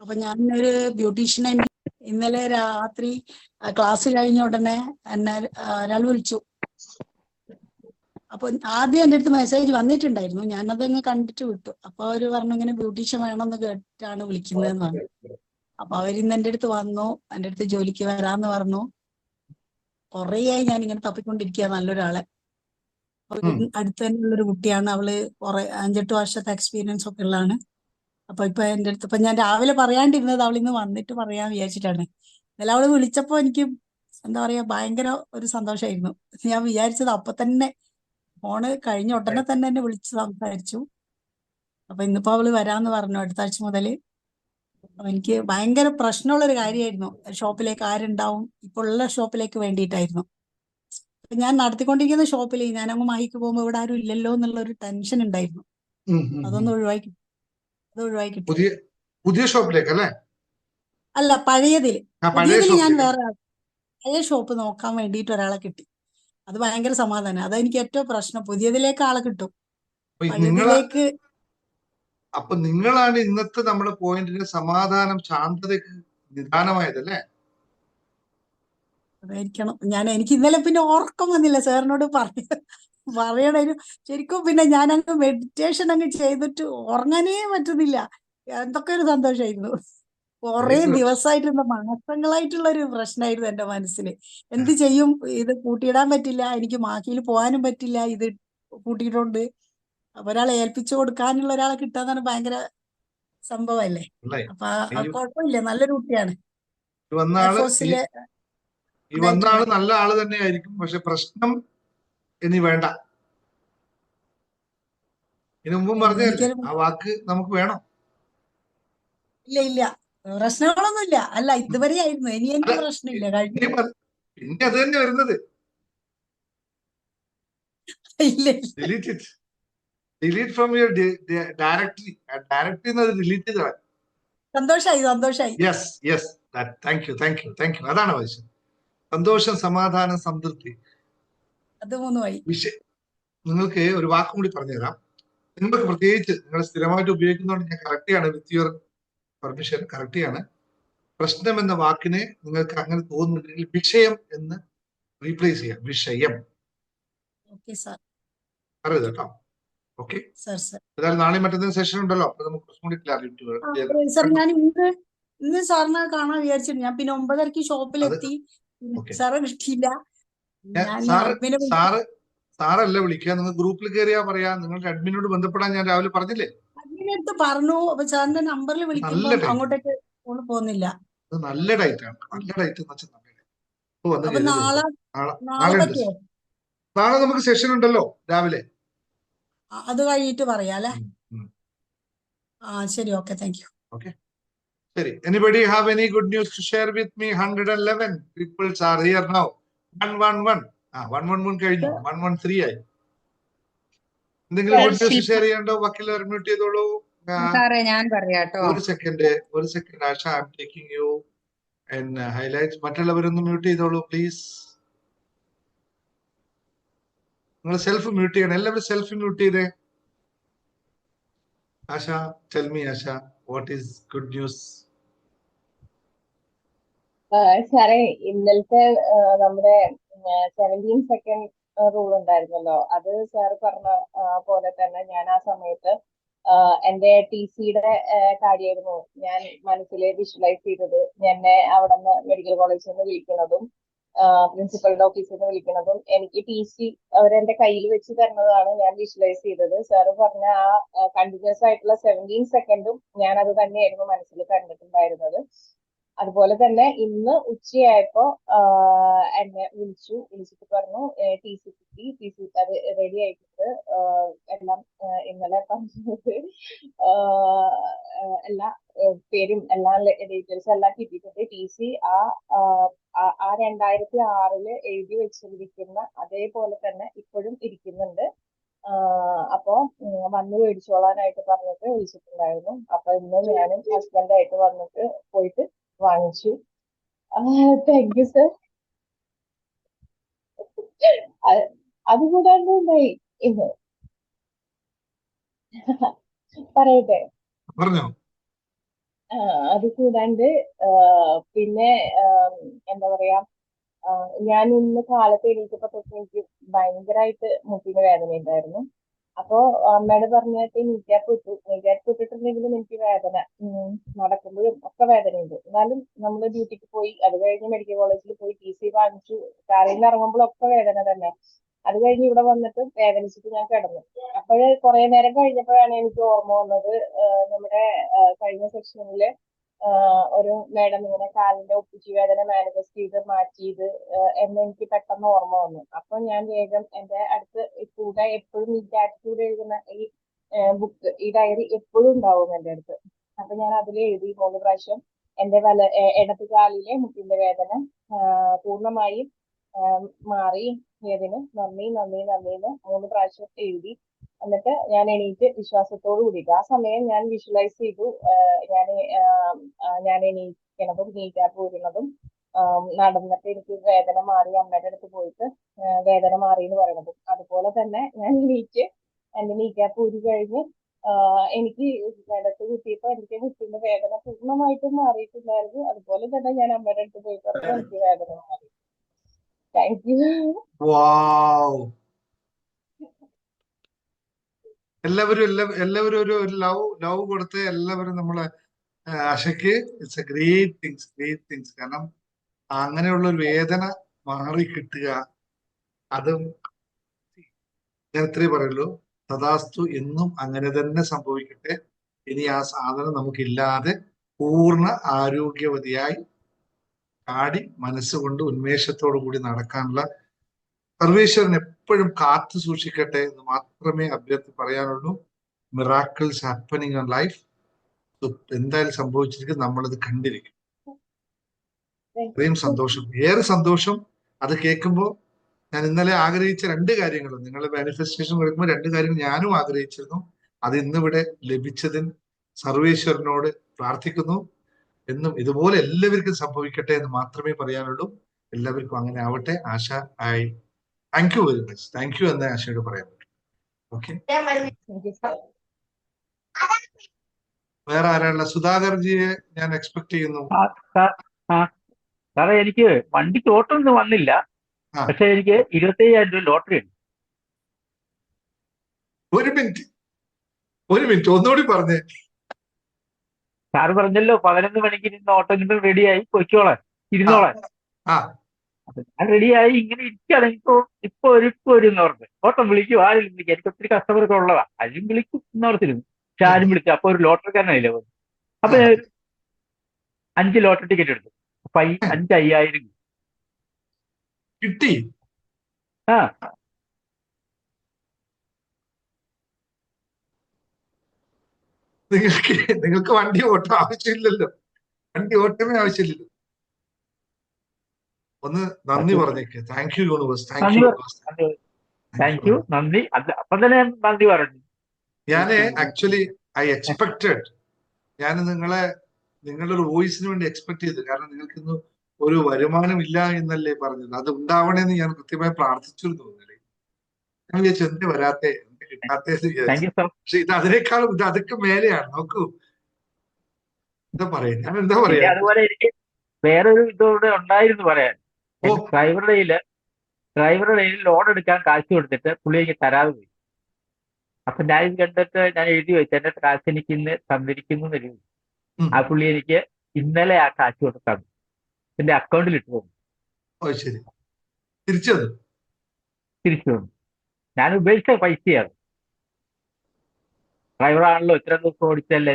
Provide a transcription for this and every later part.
അപ്പൊ ഞാൻ ഒരു ബ്യൂട്ടീഷ്യനെ ഇന്നലെ രാത്രി ക്ലാസ് കഴിഞ്ഞ ഉടനെ എന്നെ ഒരാൾ വിളിച്ചു. അപ്പൊ ആദ്യം എൻ്റെ അടുത്ത് മെസ്സേജ് വന്നിട്ടുണ്ടായിരുന്നു, ഞാനതങ്ങ് കണ്ടിട്ട് വിട്ടു. അപ്പൊ അവര് പറഞ്ഞു ഇങ്ങനെ ബ്യൂട്ടീഷ്യൻ വേണമെന്ന് കേട്ടിട്ടാണ് വിളിക്കുന്നതെന്ന് പറഞ്ഞു. അപ്പൊ അവരിന്ന് എൻ്റെ അടുത്ത് വന്നു, എൻ്റെ അടുത്ത് ജോലിക്ക് വരാന്ന് പറഞ്ഞു. കുറേയായി ഞാൻ ഇങ്ങനെ തപ്പിക്കൊണ്ടിരിക്കുക നല്ലൊരാളെ. അടുത്ത് തന്നെയുള്ളൊരു കുട്ടിയാണ് അവള്. 5-8 വർഷത്തെ എക്സ്പീരിയൻസ് ഒക്കെ ഉള്ളതാണ്. അപ്പൊ എൻ്റെ അടുത്ത് ഇപ്പൊ ഞാൻ രാവിലെ പറയാണ്ടിരുന്നത് അവളിന്ന് വന്നിട്ട് പറയാൻ വിചാരിച്ചിട്ടാണ്. എന്നാലും അവള് വിളിച്ചപ്പോ എനിക്ക് എന്താ പറയാ ഭയങ്കര ഒരു സന്തോഷമായിരുന്നു. ഞാൻ വിചാരിച്ചത് അപ്പൊ തന്നെ ഫോണ് കഴിഞ്ഞ ഉടനെ തന്നെ എന്നെ വിളിച്ച് സംസാരിച്ചു. അപ്പൊ ഇന്നിപ്പോ അവള് വരാന്ന് പറഞ്ഞു അടുത്ത ആഴ്ച മുതല്. അപ്പൊ എനിക്ക് ഭയങ്കര പ്രശ്നമുള്ളൊരു കാര്യമായിരുന്നു. ഷോപ്പിലേക്ക് ആരുണ്ടാവും, ഇപ്പോൾ ഉള്ള ഷോപ്പിലേക്ക് വേണ്ടിയിട്ടായിരുന്നു. ഞാൻ നടത്തിക്കൊണ്ടിരിക്കുന്ന ഷോപ്പിൽ ഞാനങ്ങ് മാഹിക്ക് പോകുമ്പോ ഇവിടെ ആരും ഇല്ലല്ലോ എന്നുള്ള ഒരു ടെൻഷൻ ഉണ്ടായിരുന്നു. അതൊന്ന് ഒഴിവാക്കി പുതിയ ഷോപ്പിലേക്ക് അല്ലേ? അല്ല, പഴയതില് ഞാൻ വേറെ പഴയ ഷോപ്പ് നോക്കാൻ വേണ്ടിയിട്ട് ഒരാളെ കിട്ടി. അത് ഭയങ്കര സമാധാനം. അതെനിക്ക് ഏറ്റവും പ്രശ്നം. പുതിയതിലേക്ക് ആളെ കിട്ടും, പഴയതിലേക്ക്. അപ്പൊ നിങ്ങളാണ് ഇന്നത്തെ നമ്മുടെ പോയിന്റിന് സമാധാനം, ശാന്തതയ്ക്ക് നിദാനമായതല്ലേ? അതായിരിക്കണം. എനിക്ക് ഇന്നലെ പിന്നെ ഉറക്കം വന്നില്ല സാറിനോട് പറയണൊരു ശരിക്കും. പിന്നെ ഞാൻ അങ്ങ് മെഡിറ്റേഷൻ അങ്ങ് ചെയ്തിട്ട് ഉറങ്ങാനേ പറ്റുന്നില്ല. എന്തൊക്കെ ഒരു സന്തോഷമായിരുന്നു. കുറെ ദിവസമായിട്ടുള്ള മാസങ്ങളായിട്ടുള്ള ഒരു പ്രശ്നമായിരുന്നു എന്റെ മനസ്സിൽ. എന്ത് ചെയ്യും, ഇത് കൂട്ടിയിടാൻ പറ്റില്ല, എനിക്ക് മാഹിയിൽ പോകാനും പറ്റില്ല, ഇത് കൂട്ടിയിട്ടുണ്ട്. അപ്പൊ ഒരാളെ ഏൽപ്പിച്ചു കൊടുക്കാനുള്ള ഒരാളെ കിട്ടാന്നാണ് ഭയങ്കര സംഭവല്ലേ. അപ്പൊ കുഴപ്പമില്ല, നല്ലൊരു കുട്ടിയാണ്. എയർഫോഴ്സിലെ ഈ വന്ന ആള് നല്ല ആള് തന്നെയായിരിക്കും. പക്ഷെ പ്രശ്നം ഇനി വേണ്ട. ഇതിനു മുമ്പും പറഞ്ഞല്ലേ ആ വാക്ക് നമുക്ക് വേണം. ഇല്ല, പ്രശ്നങ്ങളൊന്നുമില്ല. അല്ല, ഇതുവരെ ആയിരുന്നു. ഇനി എനിക്ക് പ്രശ്നമില്ല. പിന്നെ അത് തന്നെ വരുന്നത്. Delete from your directory. Directory delete ചെയ്താൽ സന്തോഷായി. Yes thank you. അതാണ് ആവശ്യം. സന്തോഷം, സമാധാനം, സംതൃപ്തി. അത് മൂന്നുമായി. നിങ്ങൾക്ക് ഒരു വാക്കും കൂടി പറഞ്ഞുതരാം. നിങ്ങൾക്ക് പ്രത്യേകിച്ച് നിങ്ങൾ സ്ഥിരമായിട്ട് ഉപയോഗിക്കുന്നതുകൊണ്ട് ഞാൻ കറക്റ്റ് ആണ്, വിത്ത് യുവർ പെർമിഷൻ കറക്റ്റ് ആണ്. പ്രശ്നം എന്ന വാക്കിനെ നിങ്ങൾക്ക് അങ്ങനെ തോന്നുന്നുണ്ടെങ്കിൽ വിഷയം എന്ന് റീപ്ലേസ് ചെയ്യാം. വിഷയം അറിയത് കേട്ടോ. ഓക്കെ, ഏതായാലും നാളെ മറ്റന്നാൾ സെഷൻ ഉണ്ടല്ലോ, അപ്പൊ നമുക്ക് കുറച്ചും കൂടി ക്ലാരിറ്റി. ഞാൻ ഇന്ന് സാറിനെ കാണാൻ വിചാരിച്ചിരുന്നു. ഞാൻ പിന്നെ 9:30 ഷോപ്പിലെത്തി, സാറെ കിട്ടിയില്ല. സാറല്ല വിളിക്കുക, നിങ്ങൾ ഗ്രൂപ്പിൽ കയറിയാ പറയാ. നിങ്ങളുടെ അഡ്മിനോട് ബന്ധപ്പെടാൻ ഞാൻ രാവിലെ പറഞ്ഞില്ലേ? അഡ്മിനടുത്ത് പറഞ്ഞു. അപ്പൊ സാറിന്റെ നമ്പറിൽ വിളിക്കുമ്പോ അങ്ങോട്ടേക്ക് ഫോൺ പോകുന്നില്ല. നല്ല ഡേറ്റ് ആണ്. നല്ല ഡേറ്റ് എന്ന് വെച്ചാൽ നാളെ നമുക്ക് സെഷൻ ഉണ്ടല്ലോ രാവിലെ. അത് കഴിഞ്ഞിട്ട് പറയാല്ലേ? ശരി, ഓക്കെ, താങ്ക് യു. ഓക്കെ, ശരി. Anybody have any good news to share with me? 111 people are here now. 111. 111 കഴിഞ്ഞു, 113 ആയി. എന്തെങ്കിലും ഗുഡ് ന്യൂസ് ഷെയർ ചെയ്യണ്ടോ? വക്കീൽ മ്യൂട്ട് ചെയ്തോളൂ. ഞാൻ പറയാട്ടോ. ഒരു second Asha, I am taking you and highlight. മറ്റുള്ളവരൊന്ന് മ്യൂട്ട് ചെയ്തോളൂ പ്ലീസ്. നിങ്ങൾ സെൽഫ് മ്യൂട്ട് ചെയ്യണം. എല്ലാവരും സെൽഫ് മ്യൂട്ട് ചെയ്തേ. Asha, tell me Asha, what is good news? സാറേ, ഇന്നലത്തെ നമ്മുടെ 17 സെക്കൻഡ് റൂൾ ഉണ്ടായിരുന്നല്ലോ, അത് സാർ പറഞ്ഞ പോലെ തന്നെ ഞാൻ ആ സമയത്ത് എന്റെ TCയുടെ കാര്യമായിരുന്നു ഞാൻ മനസ്സിൽ വിഷ്വലൈസ് ചെയ്തത്. എന്നെ അവിടെ നിന്ന് മെഡിക്കൽ കോളേജിൽ നിന്ന് വിളിക്കുന്നതും പ്രിൻസിപ്പലിന്റെ ഓഫീസിൽ നിന്ന് വിളിക്കുന്നതും എനിക്ക് TC അവരെന്റെ കയ്യിൽ വെച്ച് തരുന്നതാണ് ഞാൻ വിഷ്വലൈസ് ചെയ്തത്. സാറ് പറഞ്ഞ ആ കണ്ടിന്യൂസ് ആയിട്ടുള്ള 17 സെക്കൻഡും ഞാൻ അത് തന്നെയായിരുന്നു മനസ്സിൽ കണ്ടിട്ടുണ്ടായിരുന്നത്. അതുപോലെ തന്നെ ഇന്ന് ഉച്ചയായപ്പോ എന്നെ വിളിച്ചിട്ട് പറഞ്ഞു TC അത് റെഡി ആയിട്ടുണ്ട്, എല്ലാം ഇന്നലെ പറഞ്ഞത് എല്ലാ പേരും എല്ലാ ഡീറ്റെയിൽസ് എല്ലാം കിട്ടിയിട്ടുണ്ട്. TC ആ 2006 എഴുതി വെച്ചിരിക്കുന്ന അതേപോലെ തന്നെ ഇപ്പോഴും ഇരിക്കുന്നുണ്ട്. അപ്പൊ വന്ന് മേടിച്ചോളാനായിട്ട് പറഞ്ഞിട്ട് വിളിച്ചിട്ടുണ്ടായിരുന്നു. അപ്പൊ ഇന്ന് ഞാനും ഹസ്ബൻഡായിട്ട് വന്നിട്ട് പോയിട്ട് വാങ്ങിച്ചു. Thank you sir. അതുകൂടാണ്ട് ഉണ്ടായി ഇന്ന്. പറയട്ടെ? പറഞ്ഞോ. അത് കൂടാണ്ട് പിന്നെ എന്താ പറയാ, ഞാൻ ഇന്ന് കാലത്ത് എണീറ്റപ്പോ തൊട്ട് എനിക്ക് ഭയങ്കരമായിട്ട് മുട്ടിന് വേദന ഉണ്ടായിരുന്നു. അപ്പോ അമ്മയോട് പറഞ്ഞിട്ട് നീറ്റാപ്പ് ഇട്ടിട്ടുണ്ടെങ്കിലും എനിക്ക് വേദന, നടക്കുമ്പോഴും ഒക്കെ വേദനയുണ്ട്. എന്നാലും നമ്മൾ ഡ്യൂട്ടിക്ക് പോയി, അത് കഴിഞ്ഞ് മെഡിക്കൽ കോളേജിൽ പോയി TC വാങ്ങിച്ചു, കാറിൽ നിന്ന് ഇറങ്ങുമ്പോഴൊക്കെ വേദന തന്നെ. അത് കഴിഞ്ഞ് ഇവിടെ വന്നിട്ട് വേദനിച്ചിട്ട് ഞാൻ കിടന്നു. അപ്പോഴ് കുറെ നേരം കഴിഞ്ഞപ്പോഴാണ് എനിക്ക് ഓർമ്മ വന്നത്, നമ്മുടെ കഴിഞ്ഞ സെക്ഷനില് ഒരു മേഡം ഇങ്ങനെ കാലിന്റെ ഒപ്പിച്ചു വേദന മാനിഫെസ്റ്റ് ചെയ്ത് മാറ്റിയത് എന്ന് എനിക്ക് പെട്ടെന്ന് ഓർമ്മ വന്നു. അപ്പൊ ഞാൻ വേഗം എന്റെ അടുത്ത് കൂടെ എപ്പോഴും ഈ ഗ്രാറ്റിറ്റ്യൂഡ് എഴുതുന്ന ഈ ബുക്ക്, ഈ ഡയറി എപ്പോഴും ഉണ്ടാവും എന്റെ അടുത്ത്. അപ്പൊ ഞാൻ അതിൽ എഴുതി 3 പ്രാവശ്യം എന്റെ ഇടത് കാലിലെ മുട്ടിന്റെ വേദന പൂർണ്ണമായും മാറിയതിന് നന്ദി നന്ദി നന്ദി എന്ന് 3 പ്രാവശ്യം എഴുതി. എന്നിട്ട് ഞാൻ എണീറ്റ് വിശ്വാസത്തോടു കൂടിയിട്ട് ആ സമയം ഞാൻ വിഷ്വലൈസ് ചെയ്തു, ഞാൻ എണീക്കണതും നീറ്റാപ്പ് ഊരുന്നതും നടന്നിട്ട് എനിക്ക് വേദന മാറി അമ്മയുടെ അടുത്ത് പോയിട്ട് വേദന മാറി എന്ന് പറയണതും. അതുപോലെ തന്നെ ഞാൻ എണീറ്റ് എന്റെ നീറ്റാപ്പ് ഊരി കഴിഞ്ഞ് എനിക്ക് ഇടത്ത് കുത്തിയപ്പോ എനിക്ക് മുട്ടിന്റെ വേദന പൂർണ്ണമായിട്ടും മാറിയിട്ടുണ്ടായിരുന്നു. അതുപോലെ തന്നെ ഞാൻ അമ്മയുടെ അടുത്ത് പോയി പറഞ്ഞു എനിക്ക് വേദന മാറി. Thank you. വാവ്, എല്ലാവരും ഒരു ലവ് കൊടുത്ത് എല്ലാവരും നമ്മളെ ആശയ്ക്ക് ഇറ്റ്സ് എ ഗ്രേറ്റ് തിങ്സ്. കാരണം അങ്ങനെയുള്ള ഒരു വേദന മാറി കിട്ടുക, അതും ഞാൻ ഇത്രേ പറയുള്ളൂ. തഥാസ്തു, എന്നും അങ്ങനെ തന്നെ സംഭവിക്കട്ടെ. ഇനി ആ സാധനം നമുക്കില്ലാതെ പൂർണ്ണ ആരോഗ്യവതിയായി ചാടി മനസ്സുകൊണ്ട് ഉന്മേഷത്തോടു കൂടി നടക്കാനുള്ള സർവേശ്വരൻ എപ്പോഴും കാത്തു സൂക്ഷിക്കട്ടെ എന്ന് മാത്രമേ അഭ്യർത്ഥി പറയാനുള്ളൂ. Miracles happening on life. എന്തായാലും സംഭവിച്ചിരിക്കും, നമ്മളത് കണ്ടിരിക്കും. അത്രയും സന്തോഷം, ഏറെ സന്തോഷം. അത് കേൾക്കുമ്പോൾ ഞാൻ ഇന്നലെ ആഗ്രഹിച്ച 2 കാര്യങ്ങൾ, നിങ്ങളുടെ മാനിഫെസ്റ്റേഷൻ കേൾക്കുമ്പോൾ 2 കാര്യങ്ങൾ ഞാനും ആഗ്രഹിച്ചിരുന്നു. അത് ഇന്നിവിടെ ലഭിച്ചതിന് സർവേശ്വരനോട് പ്രാർത്ഥിക്കുന്നു. എന്നും ഇതുപോലെ എല്ലാവർക്കും സംഭവിക്കട്ടെ എന്ന് മാത്രമേ പറയാനുള്ളൂ. എല്ലാവർക്കും അങ്ങനെ ആവട്ടെ. Asha, thank you very much. Thank you എന്ന് ആശയോട് പറയാൻ പറ്റും. ഓക്കെ, വേറെ ആരാളുള്ള? സുധാകർജിയെ ഞാൻ എക്സ്പെക്ട് ചെയ്യുന്നു. സാറേ, എനിക്ക് വണ്ടിക്ക് ഓട്ടമൊന്നും വന്നില്ല, പക്ഷെ എനിക്ക് 25,000 രൂപ ലോട്ടറി ഉണ്ട്. ഒരു മിനിറ്റ് ഒന്നുകൂടി പറഞ്ഞേ. സാറ് പറഞ്ഞല്ലോ 11 മണിക്ക് ഇരുന്ന് ഓട്ടം കിട്ടും, റെഡിയായി പൊയ്ക്കോളാൻ, ഇരുന്നോളാൻ. ഞാൻ റെഡിയായി ഇങ്ങനെ ഇരിക്കുകയാണ്. ഇപ്പൊ ഒരു ഓർത്ത് ഓട്ടം വിളിക്കും, ആരും വിളിക്കും. എനിക്ക് ഒത്തിരി കസ്റ്റമർക്ക് ഉള്ളതാ, ആരും വിളിക്കും എന്നോർത്തിരുന്നു. പക്ഷെ ആരും വിളിച്ചു. അപ്പൊ ഒരു ലോട്ടറിക്കാരനായില്ലേ പോകുന്നത്. അപ്പൊ ഞാൻ 5 ലോട്ടറി ടിക്കറ്റ് എടുത്തു. അപ്പൊ 5,000 കിട്ടി. നിങ്ങൾക്ക് വണ്ടി ഓട്ടം ആവശ്യമില്ലല്ലോ, വണ്ടി ഓട്ടമേ ആവശ്യമില്ലല്ലോ. ഒന്ന് നന്ദി പറഞ്ഞേക്ക്. Thank you universe, thank you, നന്ദി. അപ്പൊ തന്നെ നന്ദി പറഞ്ഞു. ഞാൻ ആക്ച്വലി ഐ എക്സ്പെക്ടഡ്, ഞാൻ നിങ്ങളൊരു വോയിസിന് വേണ്ടി എക്സ്പെക്ട് ചെയ്തു. കാരണം നിങ്ങൾക്ക് ഇന്ന് ഒരു വരുമാനം ഇല്ല എന്നല്ലേ പറഞ്ഞത്, അത് ഉണ്ടാവണേന്ന് ഞാൻ കൃത്യമായി പ്രാർത്ഥിച്ചിരുന്നു. ഞാൻ വിചാരിച്ചു എന്ത് വരാത്തെ, എന്ത് കിട്ടാത്തേ വിചാരിച്ചു. പക്ഷെ ഇത് അതിനേക്കാളും അതൊക്കെ മേലെയാണ്. നോക്കൂ, എന്താ പറയാ, ഞാൻ എന്താ പറയാ. അതുപോലെ എനിക്ക് വേറൊരു ഇതോടെ ഉണ്ടായിരുന്നു പറയാൻ. ഡ്രൈവറുടെ കയ്യിൽ ലോൺ എടുക്കാൻ കാശ് കൊടുത്തിട്ട് പുള്ളി എനിക്ക് തരാതെ പോയി. അപ്പൊ ഞാൻ ഇത് കണ്ടിട്ട് ഞാൻ എഴുതി വെച്ചു, എന്റെ കാശ് എനിക്ക് ഇന്ന് തന്നിരിക്കുന്നു എന്ന്. ആ പുള്ളി എനിക്ക് ഇന്നലെ ആ കാശ് കൊടുത്താണ് എന്റെ അക്കൗണ്ടിൽ ഇട്ടു തന്നു. ശരി, തിരിച്ചു തന്നു. ഞാൻ ഉപേക്ഷിച്ച പൈസയാണ്. ഡ്രൈവറാണല്ലോ, ഇത്ര ദിവസം ഓടിച്ചല്ലേ,